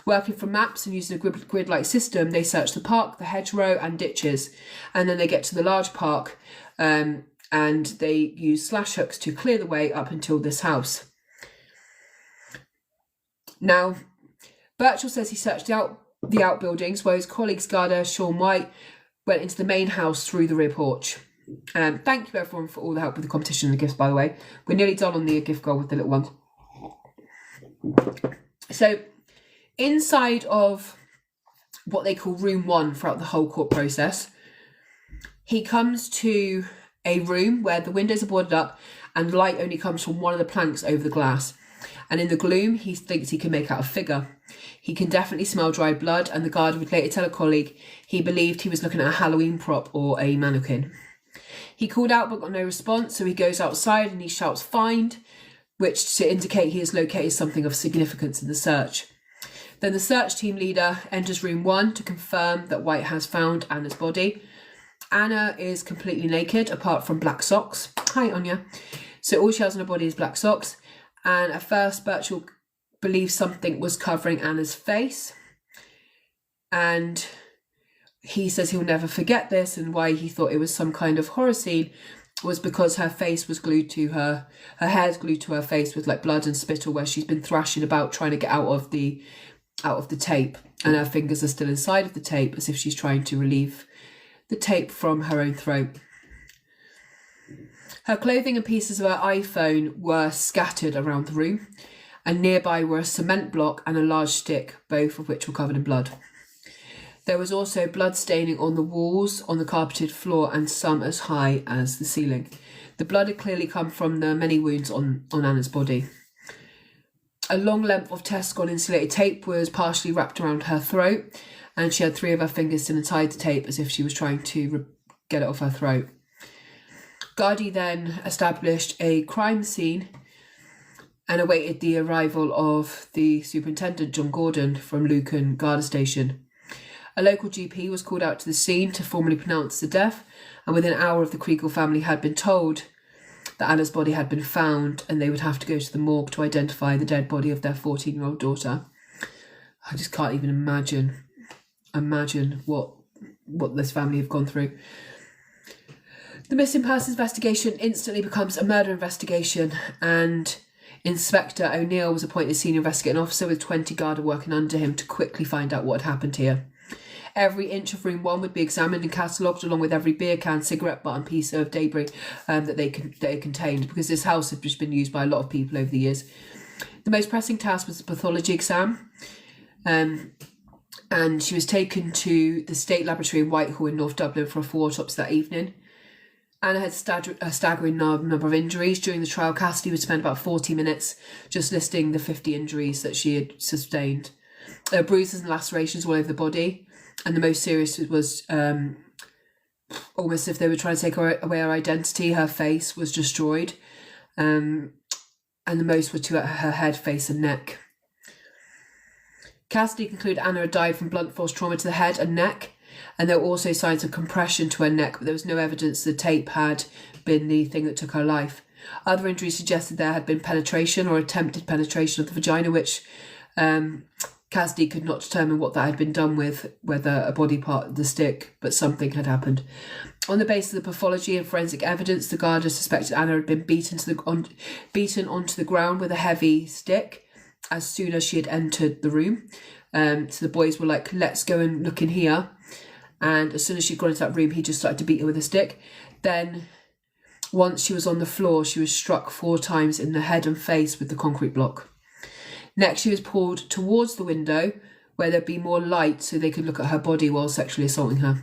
Working from maps and using a grid-like system, they search the park, the hedgerow and ditches, and then they get to the large park and they use slash hooks to clear the way up until this house. Now, Birchall says he searched out the outbuildings, where his colleagues Garda Sean White went into the main house through the rear porch. Thank you everyone for all the help with the competition and the gifts, by the way. We're nearly done on the gift goal with the little ones. So inside of what they call room 1 throughout the whole court process, he comes to a room where the windows are boarded up and light only comes from one of the planks over the glass. And in the gloom, he thinks he can make out a figure. He can definitely smell dried blood, and the guard would later tell a colleague he believed he was looking at a Halloween prop or a mannequin. He called out but got no response, so he goes outside and he shouts "find," which to indicate he has located something of significance in the search. Then the search team leader enters room 1 to confirm that White has found Anna's body. Anna is completely naked apart from black socks. Hi, Anya. So all she has on her body is black socks. And at first, Birchall believes something was covering Anna's face. And he says he'll never forget this, and why he thought it was some kind of horror scene was because her face was glued to her hair's glued to her face with like blood and spittle where she's been thrashing about trying to get out of the tape, and her fingers are still inside of the tape as if she's trying to relieve the tape from her own throat. Her clothing and pieces of her iPhone were scattered around the room, and nearby were a cement block and a large stick, both of which were covered in blood. There was also blood staining on the walls, on the carpeted floor, and some as high as the ceiling. The blood had clearly come from the many wounds on Anna's body. A long length of Tescon insulated tape was partially wrapped around her throat, and she had 3 of her fingers still inside the tape as if she was trying to get it off her throat. Gardaí then established a crime scene and awaited the arrival of the superintendent, John Gordon, from Lucan Garda Station. A local GP was called out to the scene to formally pronounce the death, and within an hour of the Kriégel family had been told that Anna's body had been found and they would have to go to the morgue to identify the dead body of their 14-year-old daughter. I just can't even imagine what this family have gone through. The missing persons investigation instantly becomes a murder investigation, and Inspector O'Neill was appointed senior investigating officer with 20 Garda working under him to quickly find out what had happened here. Every inch of room 1 would be examined and catalogued, along with every beer can, cigarette butt and piece of debris that it contained, because this house had just been used by a lot of people over the years. The most pressing task was the pathology exam, and she was taken to the State Laboratory in Whitehall in North Dublin for a full autopsy that evening. Anna had a staggering number of injuries. During the trial, Cassidy would spend about 40 minutes just listing the 50 injuries that she had sustained. Bruises and lacerations all over the body, and the most serious was almost if they were trying to take away her identity. Her face was destroyed, and the most were to her head, face and neck. Cassidy concluded Anna had died from blunt force trauma to the head and neck, and there were also signs of compression to her neck, but there was no evidence the tape had been the thing that took her life. Other injuries suggested there had been penetration or attempted penetration of the vagina, which Cassidy could not determine what that had been done with, whether a body part of the stick, but something had happened. On the basis of the pathology and forensic evidence, the Garda suspected Anna had been beaten onto the ground with a heavy stick as soon as she had entered the room. So the boys were like, let's go and look in here. And as soon as she'd gone into that room, he just started to beat her with a stick. Then once she was on the floor, she was struck 4 times in the head and face with the concrete block. Next, she was pulled towards the window where there'd be more light so they could look at her body while sexually assaulting her.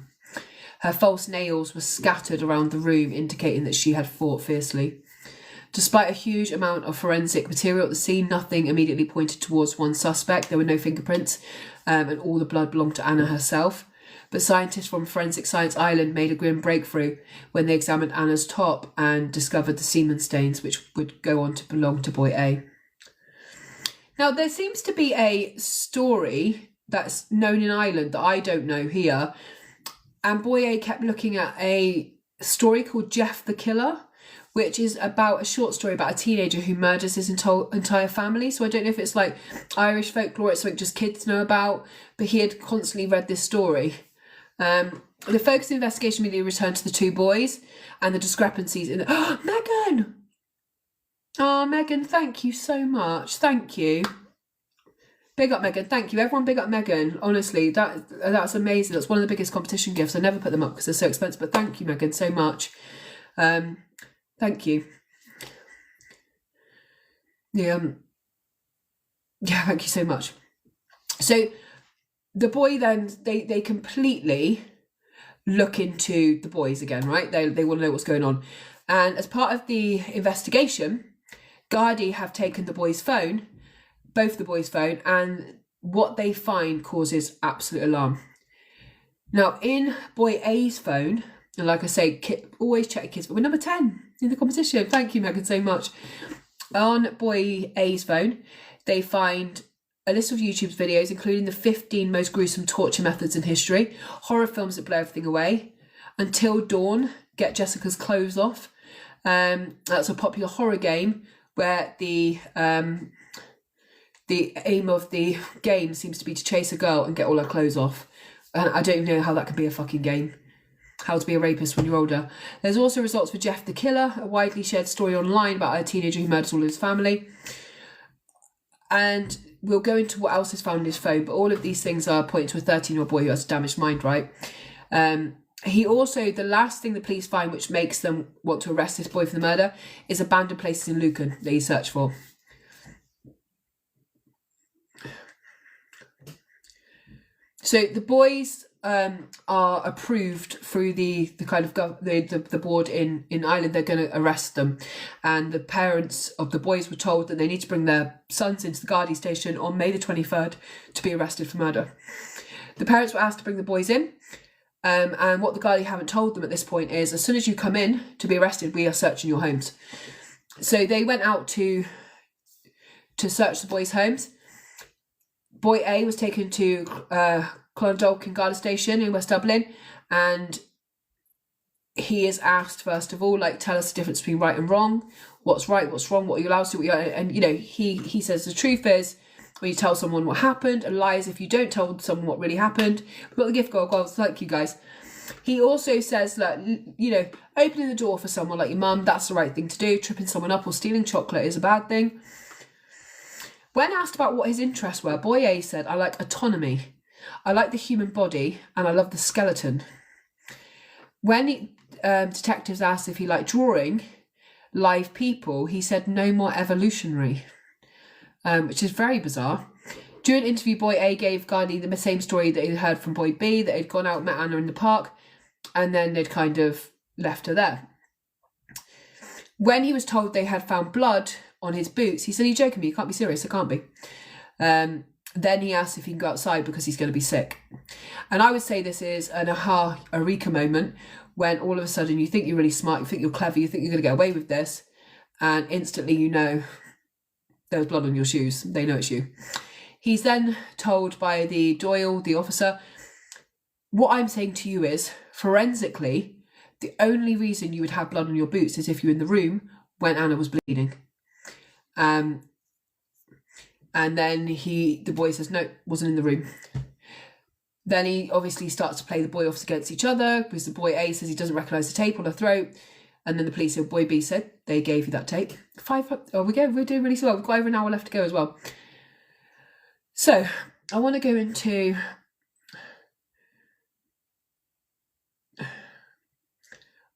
Her false nails were scattered around the room, indicating that she had fought fiercely. Despite a huge amount of forensic material at the scene, nothing immediately pointed towards one suspect. There were no fingerprints, and all the blood belonged to Anna herself. But scientists from Forensic Science Ireland made a grim breakthrough when they examined Anna's top and discovered the semen stains, which would go on to belong to boy A. Now, there seems to be a story that's known in Ireland that I don't know here, and boy A kept looking at a story called Jeff the Killer, which is about a short story about a teenager who murders his entire family. So I don't know if it's like Irish folklore, it's something just kids know about, but he had constantly read this story. The focus of the investigation immediately returned to the 2 boys and the discrepancies in the... Megan! Oh, Megan, thank you so much. Thank you. Big up, Megan. Thank you. Everyone big up Megan. Honestly, that's amazing. That's one of the biggest competition gifts. I never put them up because they're so expensive, but thank you, Megan, so much. Thank you. Yeah, thank you so much. So the boy then, they completely look into the boys again, right? They want to know what's going on. And as part of the investigation, Gardaí have taken the boy's phone, both the boys' phone, and what they find causes absolute alarm. Now, in boy A's phone, and like I say, always check kids, but we're number 10 in the competition. Thank you, Megan, so much. On boy A's phone, they find a list of YouTube videos, including the 15 most gruesome torture methods in history, horror films that blow everything away, Until Dawn, Get Jessica's Clothes Off. That's a popular horror game where the aim of the game seems to be to chase a girl and get all her clothes off. And I don't even know how that could be a fucking game. How to be a rapist when you're older. There's also results for Jeff the Killer, a widely shared story online about a teenager who murders all his family. And we'll go into what else is found in his phone, but all of these things are pointing to a 13-year-old boy who has a damaged mind, right? He also, the last thing the police find which makes them want to arrest this boy for the murder is abandoned places in Lucan that he searched for. So the boys are approved through the kind of the board in Ireland. They're going to arrest them, and the parents of the boys were told that they need to bring their sons into the Gardaí station on May the 23rd to be arrested for murder. The parents were asked to bring the boys in, and what the Gardaí haven't told them at this point is, as soon as you come in to be arrested, we are searching your homes. So they went out to search the boys' homes. Boy A was taken to Clondalkin Garda Station in West Dublin, and he is asked, first of all, like, tell us the difference between right and wrong. What's right, what's wrong, what are you allowed to do? And, you know, he says the truth is when you tell someone what happened, and lies if you don't tell someone what really happened. We've got the gift goggles, thank you guys. He also says that, you know, opening the door for someone like your mum, that's the right thing to do. Tripping someone up or stealing chocolate is a bad thing. When asked about what his interests were, boy A said, I like autonomy, I like the human body, and I love the skeleton. When detectives asked if he liked drawing live people, he said no more evolutionary. which is very bizarre. During an interview, boy A gave Gardy the same story that he'd heard from boy B, that he'd gone out and met Anna in the park, and then they'd kind of left her there. When he was told they had found blood on his boots, he said, "Are you joking me? You can't be serious. I can't be." Then he asked if he can go outside because he's going to be sick. And I would say this is an aha, eureka moment, when all of a sudden you think you're really smart, you think you're clever, you think you're going to get away with this, and instantly you know there's blood on your shoes. They know it's you. He's then told by the Doyle, the officer, "What I'm saying to you is, forensically, the only reason you would have blood on your boots is if you're in the room when Anna was bleeding." And then the boy says, "No, wasn't in the room." Then he obviously starts to play the boy offs against each other, because the boy A says he doesn't recognise the tape on her throat. And then the police said, boy B said, they gave you that tape. We're doing really well. We've got over an hour left to go as well. So I want to go into... I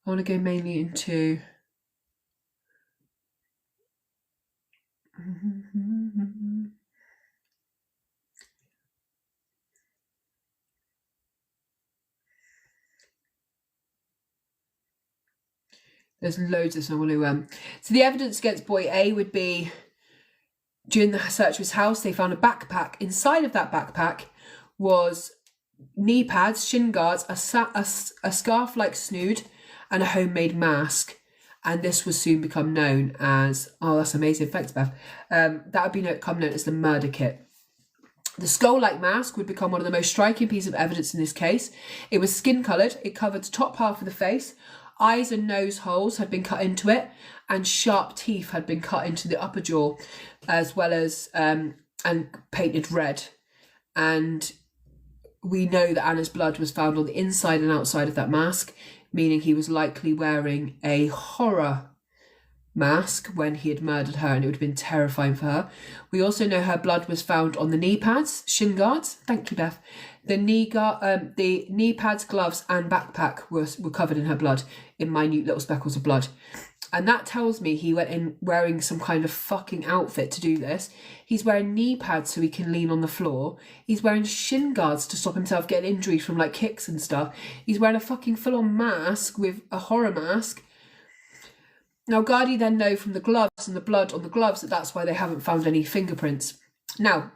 want to go mainly into... There's loads of this I want to... So the evidence against boy A would be, during the search of his house, they found a backpack. Inside of that backpack was knee pads, shin guards, a scarf-like snood, and a homemade mask. And this would soon become known as... Oh, that's amazing. Thanks, Beth. That would become known as the murder kit. The skull-like mask would become one of the most striking pieces of evidence in this case. It was skin-coloured. It covered the top half of the face. Eyes and nose holes had been cut into it, and sharp teeth had been cut into the upper jaw, as well as and painted red. And we know that Anna's blood was found on the inside and outside of that mask, meaning he was likely wearing a horror mask when he had murdered her, and it would have been terrifying for her. We also know her blood was found on the knee pads, shin guards. Thank you, Beth. The knee pads, gloves, and backpack were covered in her blood, in minute little speckles of blood. And that tells me he went in wearing some kind of fucking outfit to do this. He's wearing knee pads so he can lean on the floor. He's wearing shin guards to stop himself getting injuries from like kicks and stuff. He's wearing a fucking full-on mask with a horror mask. Now, Gardy then know from the gloves and the blood on the gloves that that's why they haven't found any fingerprints. Now,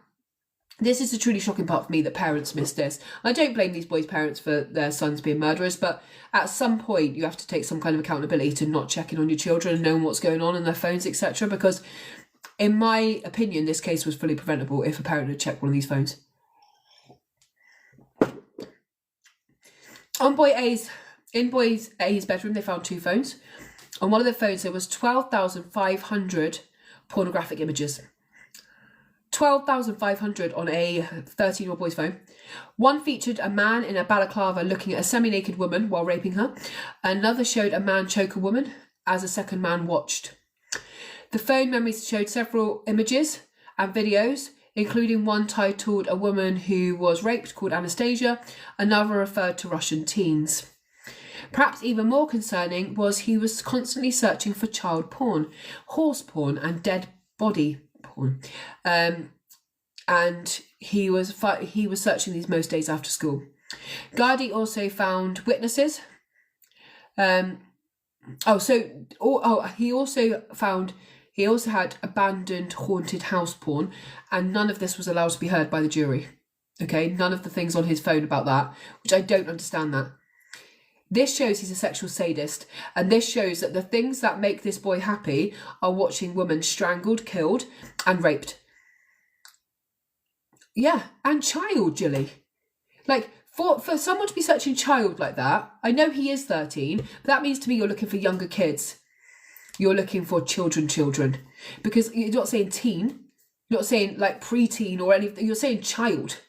this is the truly shocking part for me, that parents missed this. I don't blame these boys' parents for their sons being murderers, but at some point you have to take some kind of accountability to not checking on your children and knowing what's going on in their phones, etc. Because in my opinion, this case was fully preventable if a parent had checked one of these phones. In boy A's bedroom, they found 2 phones. On one of the phones, there was 12,500 pornographic images. 12,500 on a 13-year-old boy's phone. One featured a man in a balaclava looking at a semi-naked woman while raping her. Another showed a man choke a woman as a second man watched. The phone memories showed several images and videos, including one titled "A Woman Who Was Raped," called Anastasia. Another referred to Russian teens. Perhaps even more concerning was he was constantly searching for child porn, horse porn, and dead body porn. And he was searching these most days after school. Gardy also found witnesses. He also had abandoned haunted house porn, and none of this was allowed to be heard by the jury. Okay, none of the things on his phone about that, which I don't understand that. This shows he's a sexual sadist, and this shows that the things that make this boy happy are watching women strangled, killed, and raped. Yeah, and child, Jilly. Like, for someone to be searching child like that, I know he is 13, but that means to me you're looking for younger kids. You're looking for children. Because you're not saying teen, you're not saying like preteen or anything, you're saying child.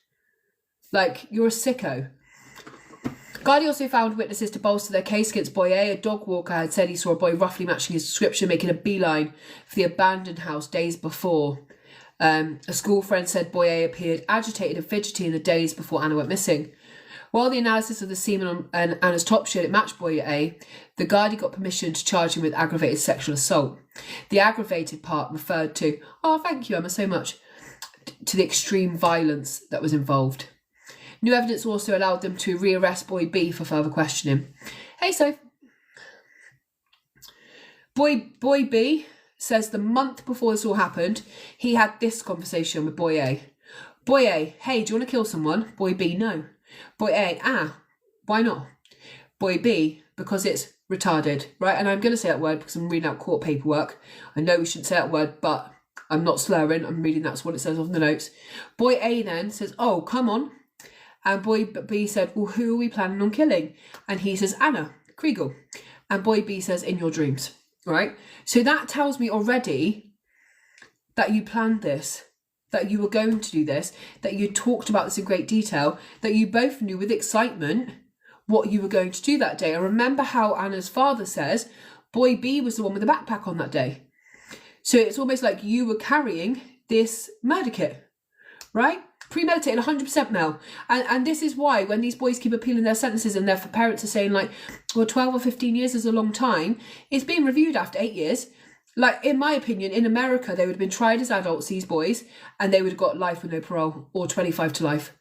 Like, you're a sicko. Gardy also found witnesses to bolster their case against boy A. A dog walker had said he saw a boy roughly matching his description making a beeline for the abandoned house days before. A school friend said boy A appeared agitated and fidgety in the days before Anna went missing. While the analysis of the semen on Anna's top showed it matched boy A, the Gardaí got permission to charge him with aggravated sexual assault. The aggravated part referred to, oh, thank you, Emma, so much, to the extreme violence that was involved. New evidence also allowed them to rearrest boy B for further questioning. Hey, Soph. Boy B says the month before this all happened, he had this conversation with boy A. Boy A, hey, do you want to kill someone? Boy B, no. Boy A, why not? Boy B, because it's retarded, right? And I'm going to say that word because I'm reading out court paperwork. I know we shouldn't say that word, but I'm not slurring. I'm reading that's what it says on the notes. Boy A then says, oh, come on. And boy B said, well, who are we planning on killing? And he says, Ana Kriégel. And boy B says, in your dreams, right? So that tells me already that you planned this, that you were going to do this, that you talked about this in great detail, that you both knew with excitement what you were going to do that day. And remember how Anna's father says, boy B was the one with the backpack on that day. So it's almost like you were carrying this murder kit, right? Premeditated, 100% Mel. And this is why when these boys keep appealing their sentences and their parents are saying like, well, 12 or 15 years is a long time, it's being reviewed after 8 years. Like, in my opinion, in America, they would have been tried as adults, these boys, and they would have got life with no parole or 25 to life.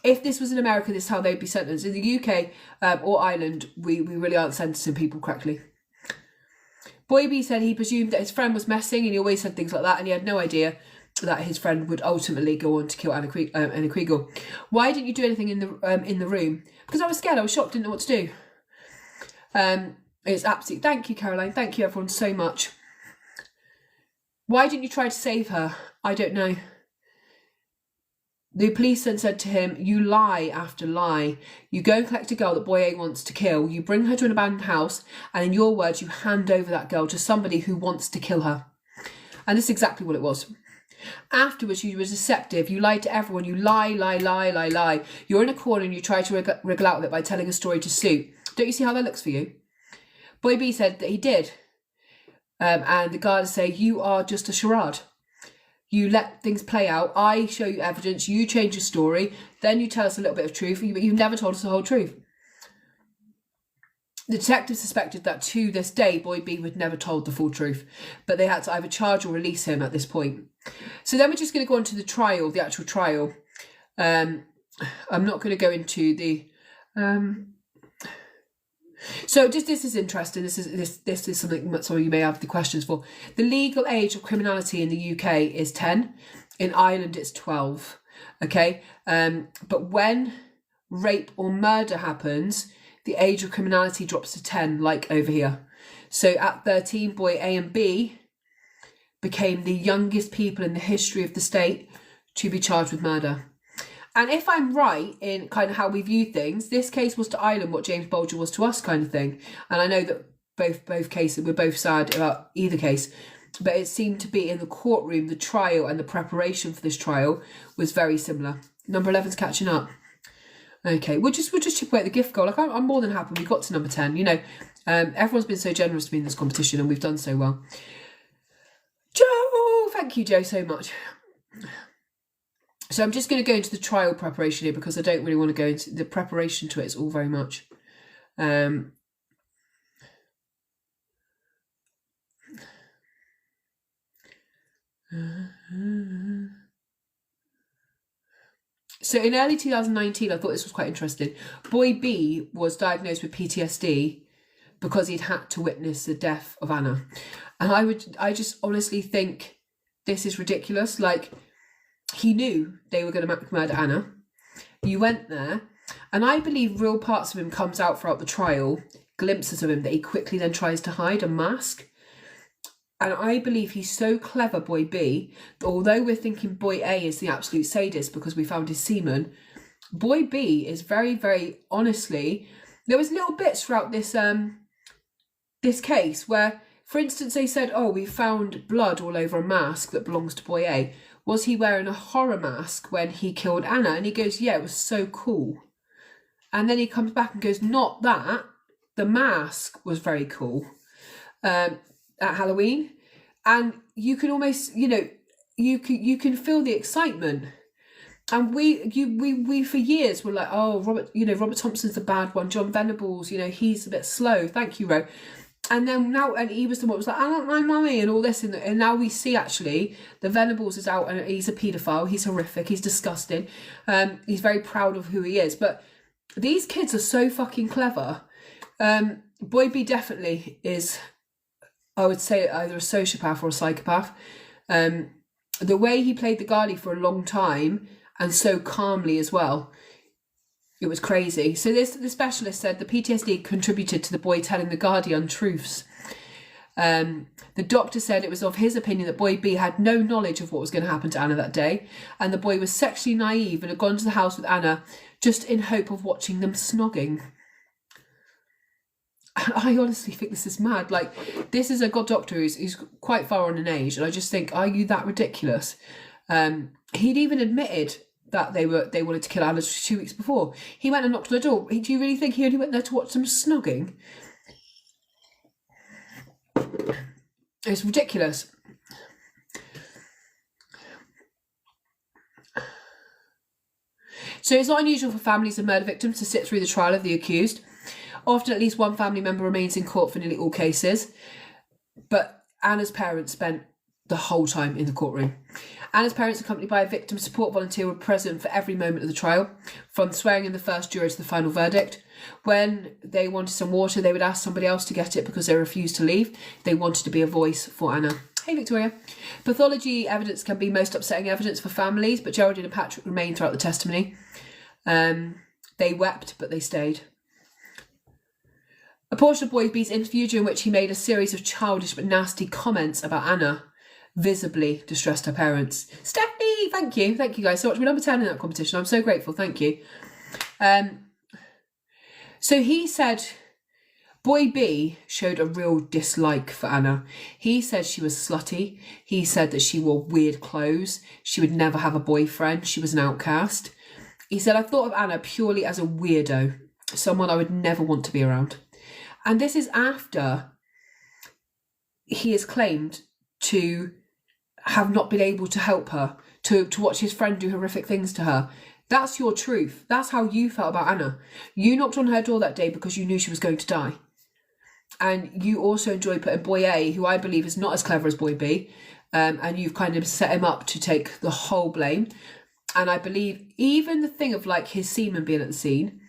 If this was in America, this is how they'd be sentenced. In the UK or Ireland, we really aren't sentencing people correctly. Boy B said he presumed that his friend was messing, and he always said things like that, and he had no idea that his friend would ultimately go on to kill Ana Kriégel. Why didn't you do anything in the room? Because I was scared. I was shocked. Didn't know what to do. It's absolutely. Thank you, Caroline. Thank you, everyone, so much. Why didn't you try to save her? I don't know. The police then said to him, you lie after lie. You go and collect a girl that boy A wants to kill. You bring her to an abandoned house, and in your words, you hand over that girl to somebody who wants to kill her. And this is exactly what it was. Afterwards, you were deceptive. You lied to everyone. You lie. You're in a corner and you try to wriggle out of it by telling a story to suit. Don't you see how that looks for you? Boy B said that he did. And the guards say, you are just a charade. You let things play out. I show you evidence. You change your story. Then you tell us a little bit of truth. But you've never told us the whole truth. The detective suspected that to this day, Boy B would never told the full truth. But they had to either charge or release him at this point. So then we're just going to go on to the trial, the actual trial. I'm not going to go into the... So just this is interesting. This is something that some of you may have the questions for. The legal age of criminality in the UK is 10. In Ireland, it's 12. Okay, but when rape or murder happens, the age of criminality drops to 10, like over here. So at 13, boy A and B became the youngest people in the history of the state to be charged with murder. And if I'm right in kind of how we view things, this case was to Ireland what James Bulger was to us kind of thing. And I know that both cases, we're both sad about either case, but it seemed to be in the courtroom, the trial and the preparation for this trial was very similar. Number 11's catching up. Okay, we'll just chip away at the gift goal. Like I'm more than happy we got to number 10. You know, everyone's been so generous to me in this competition and we've done so well. Joe, thank you, Joe, so much. So I'm just going to go into the trial preparation here because I don't really want to go into the preparation to it. It's all very much. So in early 2019, I thought this was quite interesting. Boy B was diagnosed with PTSD because he'd had to witness the death of Ana. And I just honestly think this is ridiculous. Like, he knew they were going to murder Ana. You went there. And I believe real parts of him comes out throughout the trial, glimpses of him that he quickly then tries to hide and mask. And I believe he's so clever, Boy B, that although we're thinking Boy A is the absolute sadist because we found his semen, Boy B is very, very honestly, there was little bits throughout this this case where, for instance, they said, oh, we found blood all over a mask that belongs to Boy A. Was he wearing a horror mask when he killed Ana? And he goes, yeah, it was so cool. And then he comes back and goes, not that. The mask was very cool at Halloween. And you can almost, you know, you can feel the excitement. And we for years were like, oh, Robert Thompson's the bad one. John Venables, he's a bit slow. Thank you, Ro. And then now, and he was the one who was like, I want my mummy and all this. And now we see actually the Venables is out and he's a paedophile. He's horrific. He's disgusting. He's very proud of who he is. But these kids are so fucking clever. Boy B definitely is, I would say, either a sociopath or a psychopath. The way he played the Ghali for a long time and so calmly as well, it was crazy. So the specialist said the PTSD contributed to the boy telling the Ghali untruths. The doctor said it was of his opinion that boy B had no knowledge of what was going to happen to Anna that day, and the boy was sexually naive and had gone to the house with Anna just in hope of watching them snogging. I honestly think this is mad. Like, this is a god doctor who's quite far on in age, and I just think, are you that ridiculous? He'd even admitted that they wanted to kill Anna 2 weeks before. He went and knocked on the door. Do you really think he only went there to watch them snogging? It's ridiculous. So it's not unusual for families of murder victims to sit through the trial of the accused. Often at least one family member remains in court for nearly all cases. But Anna's parents spent the whole time in the courtroom. Anna's parents, accompanied by a victim support volunteer, were present for every moment of the trial, from swearing in the first jury to the final verdict. When they wanted some water, they would ask somebody else to get it because they refused to leave. They wanted to be a voice for Anna. Hey, Victoria. Pathology evidence can be most upsetting evidence for families, but Geraldine and Patrick remained throughout the testimony. They wept, but they stayed. A portion of Boy B's interview, during which he made a series of childish but nasty comments about Anna, visibly distressed her parents. Stephanie, thank you guys so much. We're number 10 in that competition. I'm so grateful, thank you. So he said Boy B showed a real dislike for Anna. He said she was slutty. He said that she wore weird clothes. She would never have a boyfriend. She was an outcast. He said, I thought of Anna purely as a weirdo, someone I would never want to be around. And this is after he has claimed to have not been able to help her, to watch his friend do horrific things to her. That's your truth. That's how you felt about Anna. You knocked on her door that day because you knew she was going to die. And you also enjoy putting Boy A, who I believe is not as clever as Boy B, and you've kind of set him up to take the whole blame. And I believe even the thing of like his semen being at the scene,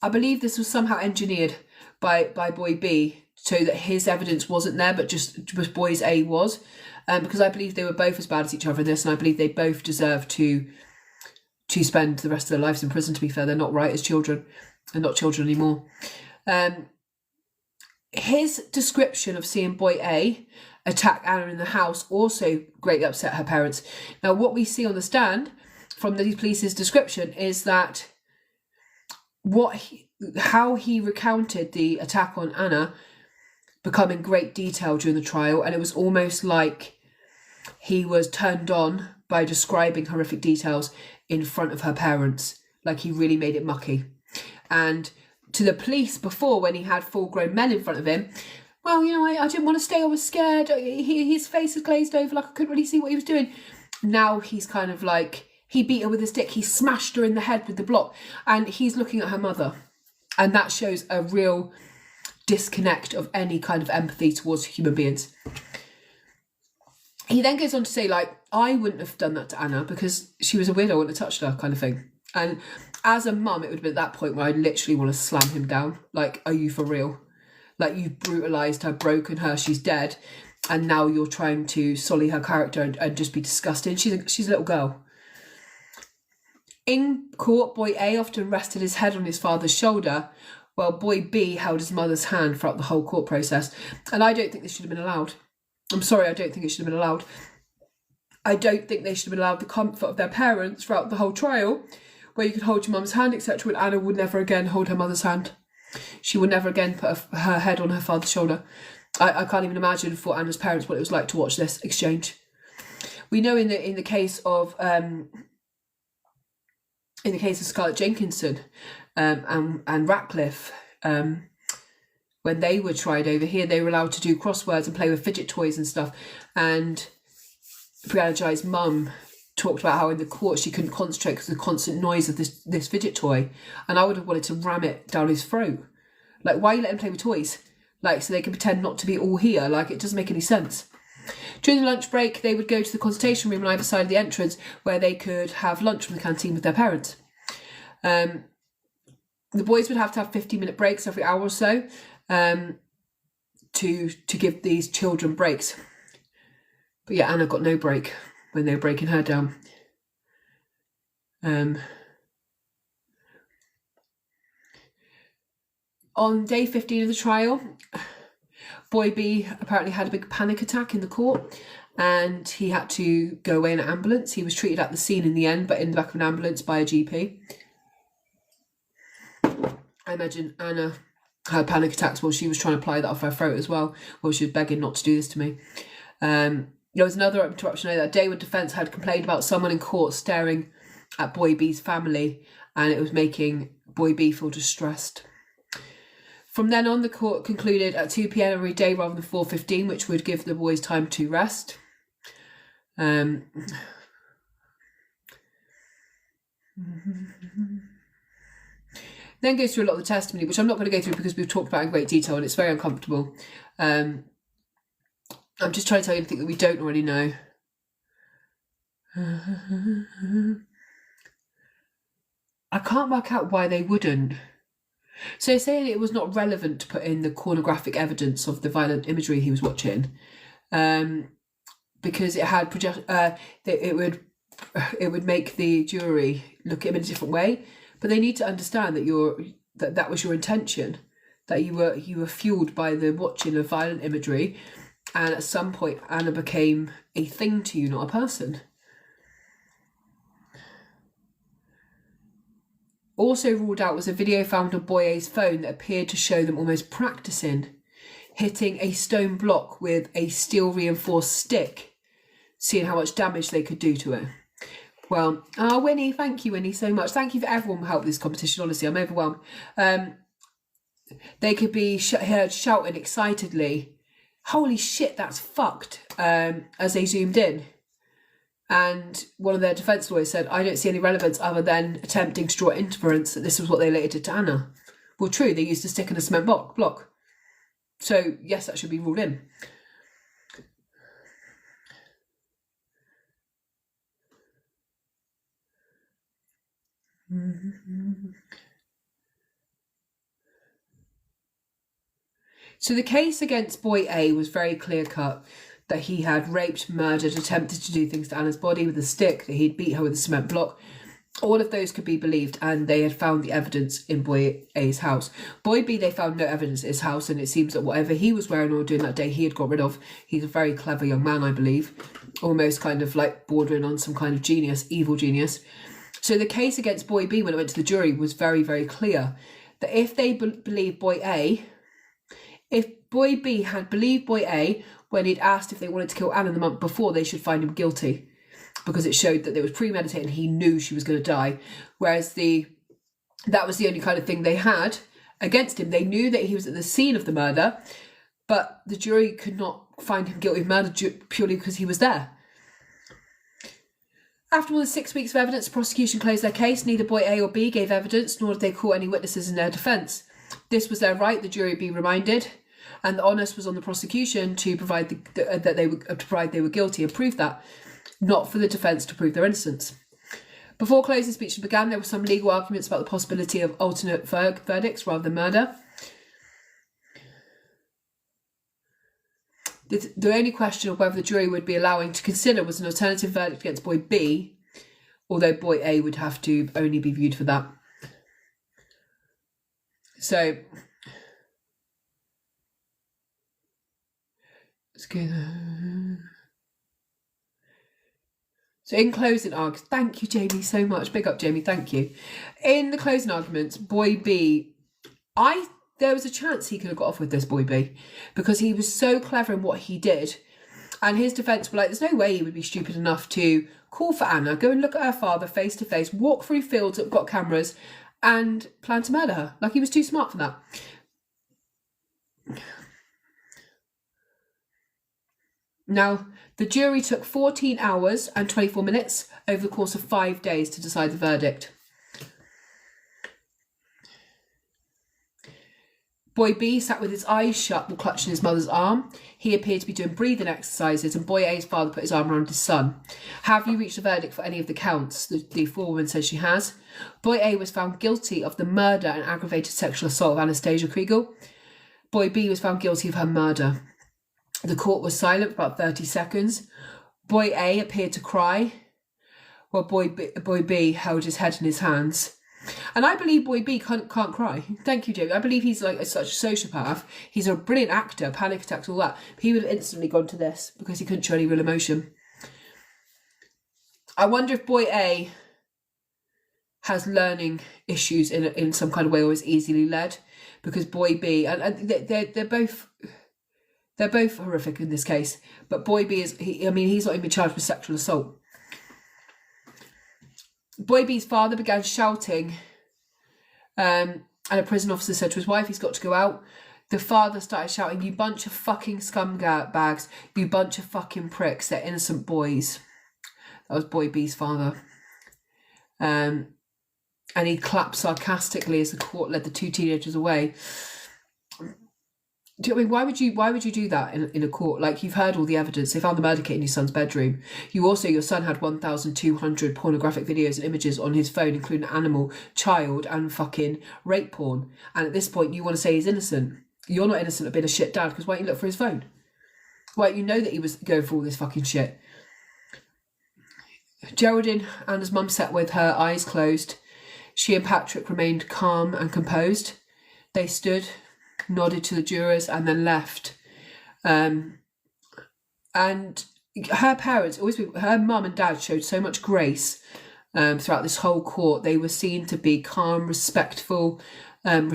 I believe this was somehow engineered by Boy B so that his evidence wasn't there, but just Boy's A was. Because I believe they were both as bad as each other in this, and I believe they both deserve to spend the rest of their lives in prison, to be fair. They're not right as children. They're not children anymore. His description of seeing Boy A attack Anna in the house also greatly upset her parents. Now, what we see on the stand from the police's description is that how he recounted the attack on Anna become in great detail during the trial, and it was almost like he was turned on by describing horrific details in front of her parents, like he really made it mucky. And to the police before, when he had full-grown men in front of him, well, I didn't want to stay, I was scared, his face was glazed over, like I couldn't really see what he was doing. Now he's kind of like, he beat her with a stick, he smashed her in the head with the block, and he's looking at her mother. And that shows a real disconnect of any kind of empathy towards human beings. He then goes on to say, like, I wouldn't have done that to Anna because she was a weirdo, I wouldn't have touched her, kind of thing. And as a mum, it would have been at that point where I literally want to slam him down. Like, are you for real? Like, you've brutalised her, broken her, she's dead, and now you're trying to sully her character and just be disgusting. She's a little girl. In court, Boy A often rested his head on his father's shoulder, while Boy B held his mother's hand throughout the whole court process. And I don't think this should have been allowed. I'm sorry, I don't think it should have been allowed. I don't think they should have been allowed the comfort of their parents throughout the whole trial, where you could hold your mum's hand, etc. And Anna would never again hold her mother's hand. She would never again put her head on her father's shoulder. I can't even imagine for Anna's parents what it was like to watch this exchange. We know in the case of Scarlett Jenkinson and Ratcliffe, when they were tried over here, they were allowed to do crosswords and play with fidget toys and stuff. And Brianna Jai's mum talked about how in the court she couldn't concentrate because of the constant noise of this fidget toy, and I would have wanted to ram it down his throat. Like, why are you letting him play with toys? Like, so they can pretend not to be all here. Like, it doesn't make any sense. During the lunch break, they would go to the consultation room on either side of the entrance where they could have lunch from the canteen with their parents. The boys would have to have 15-minute breaks every hour or so to give these children breaks. But yeah, Anna got no break when they were breaking her down. On day 15 of the trial, Boy B apparently had a big panic attack in the court and he had to go away in an ambulance. He was treated at the scene in the end, but in the back of an ambulance by a GP. I imagine Anna had panic attacks while she was trying to apply that off her throat as well, while she was begging not to do this to me. There was another interruption that day when defence had complained about someone in court staring at Boy B's family, and it was making Boy B feel distressed. From then on, the court concluded at 2 p.m. every day rather than 4:15, which would give the boys time to rest. Then goes through a lot of the testimony, which I'm not going to go through because we've talked about in great detail and it's very uncomfortable. I'm just trying to tell you anything that we don't already know. I can't work out why they wouldn't. So they're saying it was not relevant to put in the pornographic evidence of the violent imagery he was watching, because it had it would make the jury look at him in a different way. But they need to understand that that was your intention, that you were fueled by the watching of violent imagery, and at some point Anna became a thing to you, not a person. Also ruled out was a video found on Boy A's phone that appeared to show them almost practicing hitting a stone block with a steel reinforced stick, seeing how much damage they could do to it. Well, Winnie, thank you, Winnie, so much. Thank you for everyone who helped with this competition, honestly, I'm overwhelmed. They could be heard shouting excitedly, "Holy shit, that's fucked," as they zoomed in. And one of their defence lawyers said, "I don't see any relevance other than attempting to draw inference that this was what they later did to Anna." Well, true, they used a stick and a cement block. So, yes, that should be ruled in. So the case against Boy A was very clear-cut. That he had raped, murdered, attempted to do things to Anna's body with a stick, that he'd beat her with a cement block. All of those could be believed, and they had found the evidence in Boy A's house. Boy B, they found no evidence at his house, and it seems that whatever he was wearing or doing that day, he had got rid of. He's a very clever young man, I believe. Almost kind of like bordering on some kind of genius, evil genius. So the case against Boy B, when it went to the jury, was very, very clear. That if they believed Boy A, if Boy B had believed Boy A when he'd asked if they wanted to kill Anna the month before, they should find him guilty because it showed that it was premeditated and he knew she was going to die. Whereas that was the only kind of thing they had against him. They knew that he was at the scene of the murder, but the jury could not find him guilty of murder purely because he was there. After more than 6 weeks of evidence, the prosecution closed their case. Neither Boy A or B gave evidence, nor did they call any witnesses in their defence. This was their right, the jury be reminded. And the onus was on the prosecution to provide that they were guilty and prove that, not for the defence to prove their innocence. Before closing speeches began, there were some legal arguments about the possibility of alternate verdicts rather than murder. The only question of whether the jury would be allowing to consider was an alternative verdict against Boy B, although Boy A would have to only be viewed for that. So in closing arguments, thank you, Jamie, so much. Big up, Jamie, thank you. In the closing arguments, Boy B, there was a chance he could have got off with this, Boy B, because he was so clever in what he did. And his defence were like, there's no way he would be stupid enough to call for Anna, go and look at her father face to face, walk through fields that have got cameras, and plan to murder her. Like, he was too smart for that. Now, the jury took 14 hours and 24 minutes over the course of 5 days to decide the verdict. Boy B sat with his eyes shut while clutching his mother's arm. He appeared to be doing breathing exercises, and Boy A's father put his arm around his son. Have you reached a verdict for any of the counts? The forewoman says she has. Boy A was found guilty of the murder and aggravated sexual assault of Anastasia Kriégel. Boy B was found guilty of her murder. The court was silent for about 30 seconds. Boy A appeared to cry, while Boy B held his head in his hands. And I believe Boy B can't cry. Thank you, Jim. I believe he's like such a sociopath. He's a brilliant actor, panic attacks, all that. But he would have instantly gone to this because he couldn't show any real emotion. I wonder if Boy A has learning issues in some kind of way, or is easily led, because Boy B, and they're both horrific in this case. But Boy B he's not even charged with sexual assault. Boy B's father began shouting, and a prison officer said to his wife, he's got to go out. The father started shouting, "You bunch of fucking scumbags, you bunch of fucking pricks, they're innocent boys." That was Boy B's father. And he clapped sarcastically as the court led the two teenagers away. Do you know what I mean? Why would you do that in a court? Like, you've heard all the evidence. They found the murder kit in your son's bedroom. Your son had 1,200 pornographic videos and images on his phone, including animal, child, and fucking rape porn. And at this point, you want to say he's innocent. You're not innocent of being a shit dad, because why don't you look for his phone? Why don't you know that he was going for all this fucking shit? Geraldine, Anna's mum, sat with her eyes closed. She and Patrick remained calm and composed. They stood, nodded to the jurors, and then left. And her parents, her mum and dad, showed so much grace throughout this whole court. They were seen to be calm, respectful of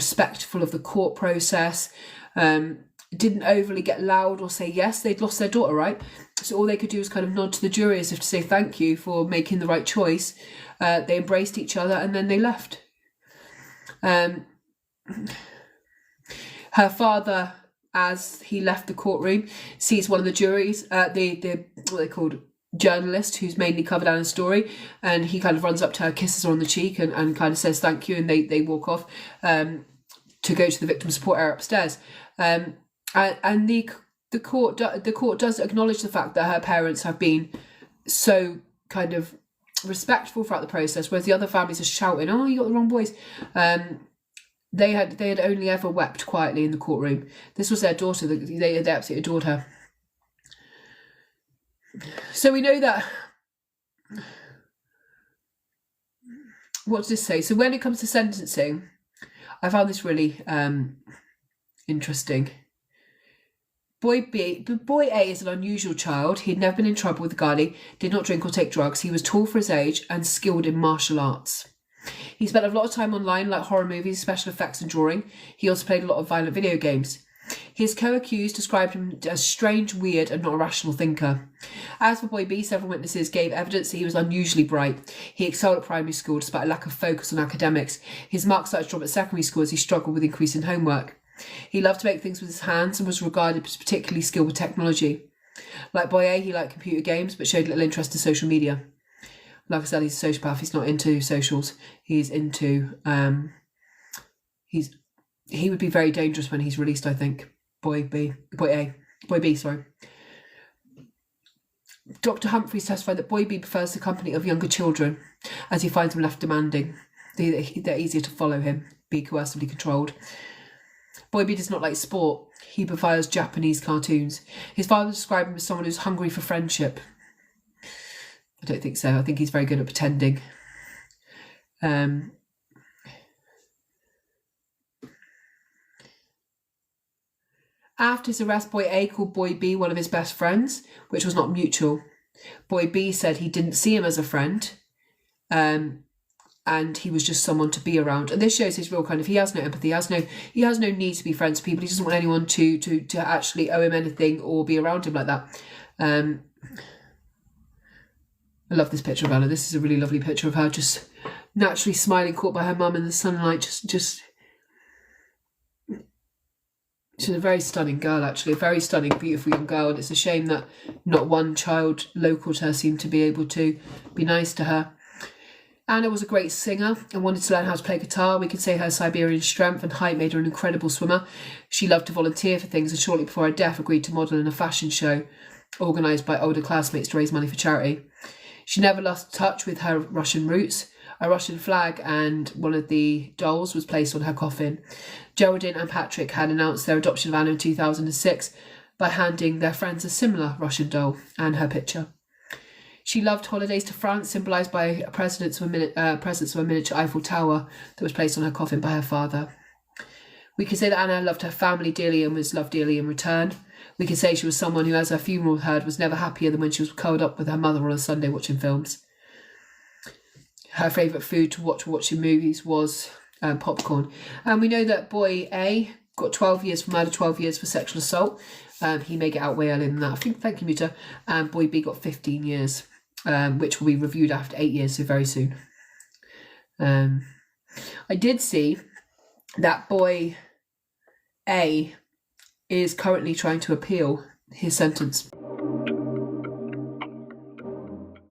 the court process. Didn't overly get loud or say yes. They'd lost their daughter, right? So all they could do was kind of nod to the jury as if to say thank you for making the right choice. They embraced each other and then they left. Her father, as he left the courtroom, sees one of the juries, the what they called, journalist, who's mainly covered Anna's story, and he kind of runs up to her, kisses her on the cheek, and kind of says thank you, and they walk off to go to the victim support area upstairs. And the court does acknowledge the fact that her parents have been so kind of respectful throughout the process, whereas the other families are shouting, "Oh, you got the wrong boys." They had only ever wept quietly in the courtroom. This was their daughter. They absolutely adored her. So we know that. What does this say? So when it comes to sentencing, I found this really interesting. Boy A is an unusual child. He'd never been in trouble with the guardy, did not drink or take drugs. He was tall for his age and skilled in martial arts. He spent a lot of time online, like horror movies, special effects and drawing. He also played a lot of violent video games. His co-accused described him as strange, weird and not a rational thinker. As for Boy B, several witnesses gave evidence that he was unusually bright. He excelled at primary school despite a lack of focus on academics. His marks started to drop at secondary school as he struggled with increasing homework. He loved to make things with his hands and was regarded as particularly skilled with technology. Like Boy A, he liked computer games but showed little interest in social media. Like I said, he's a sociopath. He's not into socials. He's into he would be very dangerous when he's released, I think. Boy B. Dr. Humphreys testified that Boy B prefers the company of younger children as he finds them less demanding. They're easier to follow him, be coercively controlled. Boy B does not like sport. He prefers Japanese cartoons. His father described him as someone who's hungry for friendship. I don't think so. I think he's very good at pretending. After his arrest, Boy A called Boy B one of his best friends, which was not mutual. Boy B said he didn't see him as a friend, and he was just someone to be around. And this shows his real kind of, he has no empathy, he has no need to be friends with people. He doesn't want anyone to actually owe him anything or be around him like that. I love this picture of Anna. This is a really lovely picture of her just naturally smiling, caught by her mum in the sunlight, just She's a very stunning girl, actually, a very stunning, beautiful young girl. And it's a shame that not one child local to her seemed to be able to be nice to her. Anna was a great singer and wanted to learn how to play guitar. We could say her Siberian strength and height made her an incredible swimmer. She loved to volunteer for things, and shortly before her death agreed to model in a fashion show organised by older classmates to raise money for charity. She never lost touch with her Russian roots. A Russian flag and one of the dolls was placed on her coffin. Geraldine and Patrick had announced their adoption of Anna in 2006 by handing their friends a similar Russian doll and her picture. She loved holidays to France, symbolised by a presence of a miniature Eiffel Tower that was placed on her coffin by her father. We could say that Anna loved her family dearly and was loved dearly in return. We could say she was someone who, as her funeral heard, was never happier than when she was curled up with her mother on a Sunday watching films. Her favourite food to watch watching movies was popcorn. And we know that boy A got 12 years for murder, 12 years for sexual assault. He may get out way earlier than that. I think, thank you, Muta. And boy B got 15 years, which will be reviewed after 8 years, so very soon. I did see that boy A is currently trying to appeal his sentence.